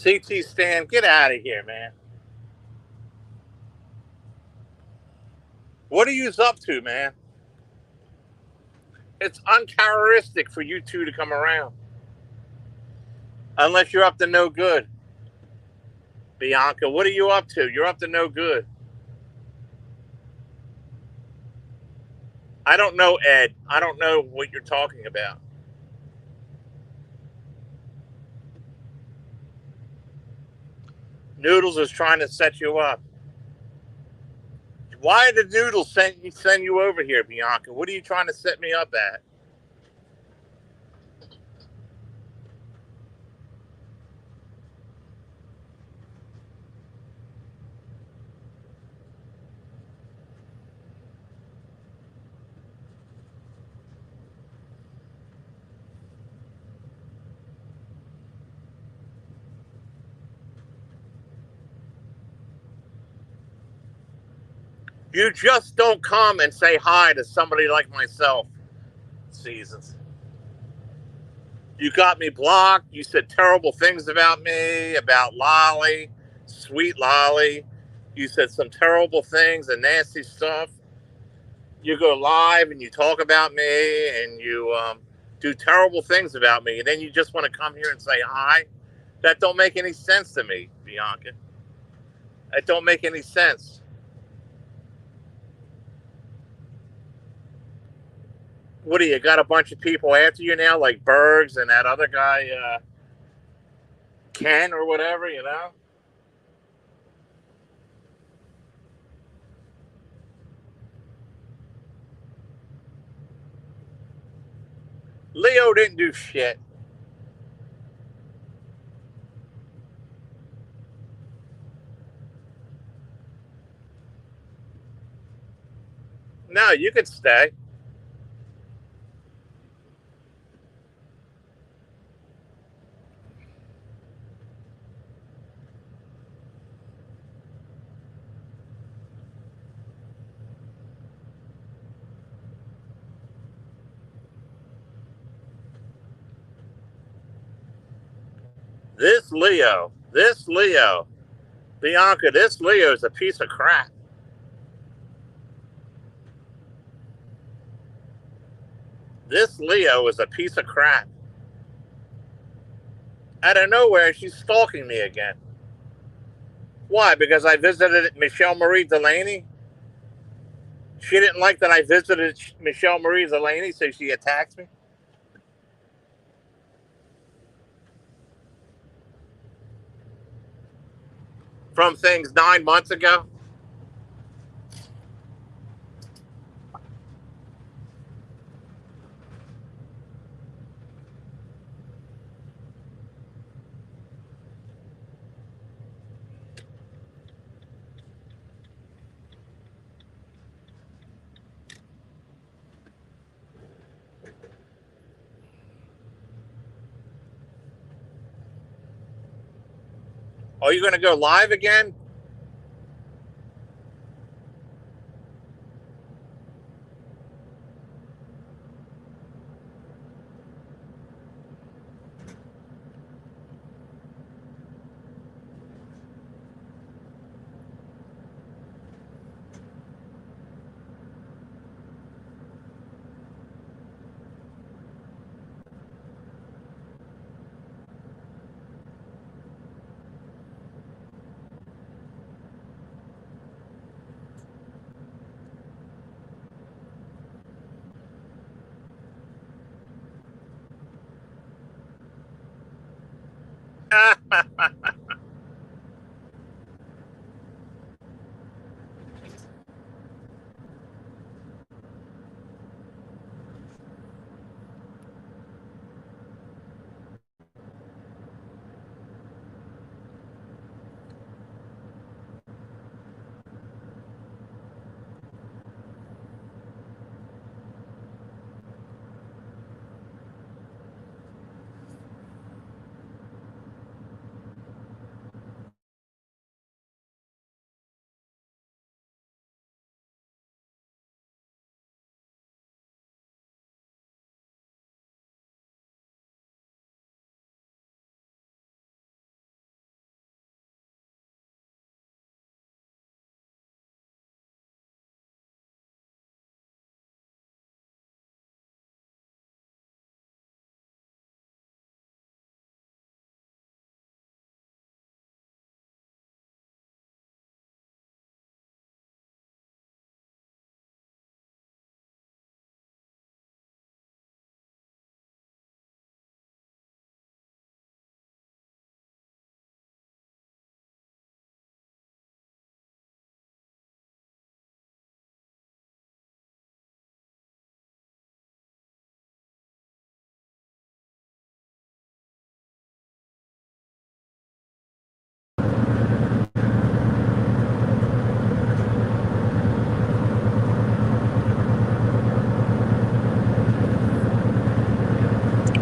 S1: CT Stan, get out of here, man. What are you up to, man? It's uncharacteristic for you two to come around. Unless you're up to no good. Bianca, what are you up to? You're up to no good. I don't know, Ed. I don't know what you're talking about. Noodles is trying to set you up. Why did Noodles send you over here, Bianca? What are you trying to set me up at? You just don't come and say hi to somebody like myself. Seasons. You got me blocked. You said terrible things about me, about Lolly, sweet Lolly. You said some terrible things and nasty stuff. You go live and you talk about me and you do terrible things about me. And then you just want to come here and say hi. That don't make any sense to me, Bianca. That don't make any sense. What do you got? A bunch of people after you now, like Bergs and that other guy, Ken or whatever, you know? Leo didn't do shit. No, you could stay. This Leo, Bianca, this Leo is a piece of crap. This Leo is a piece of crap. Out of nowhere, she's stalking me again. Why? Because I visited Michelle Marie Delaney? She didn't like that I visited Michelle Marie Delaney, so she attacks me? from things 9 months ago. Are you going to go live again?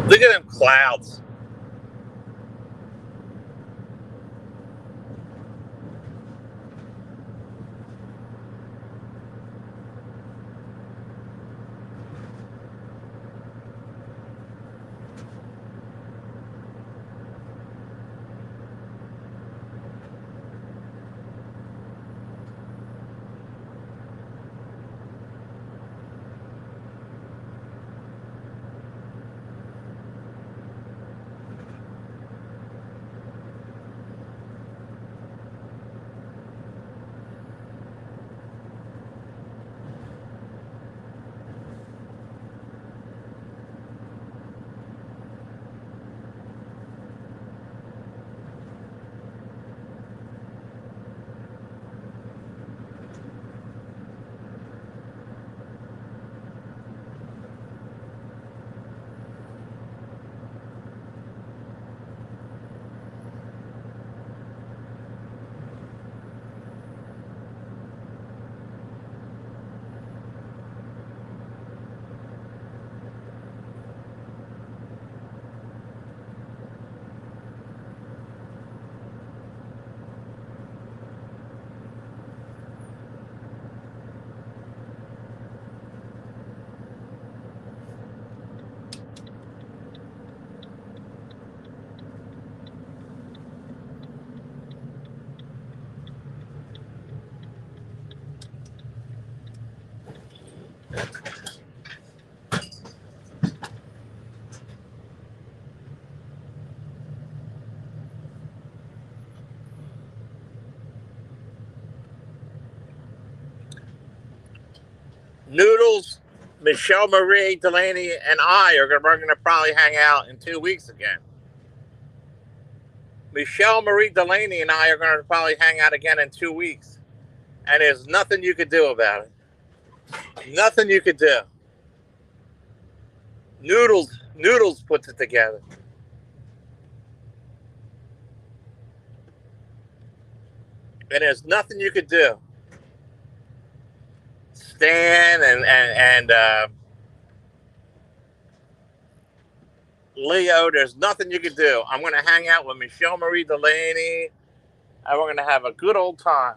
S1: Look at them clouds. Noodles, Michelle Marie Delaney, and I are going to probably hang out in 2 weeks again. Michelle Marie Delaney and I are going to probably hang out again in 2 weeks. And there's nothing you could do about it. Nothing you could do. Noodles puts it together. And there's nothing you could do. Stan and Leo, there's nothing you could do. I'm going to hang out with Michelle Marie Delaney, and we're going to have a good old time.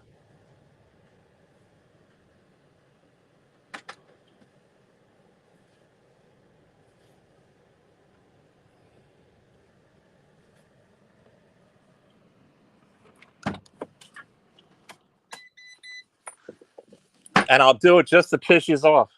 S1: And I'll do it just to piss you off.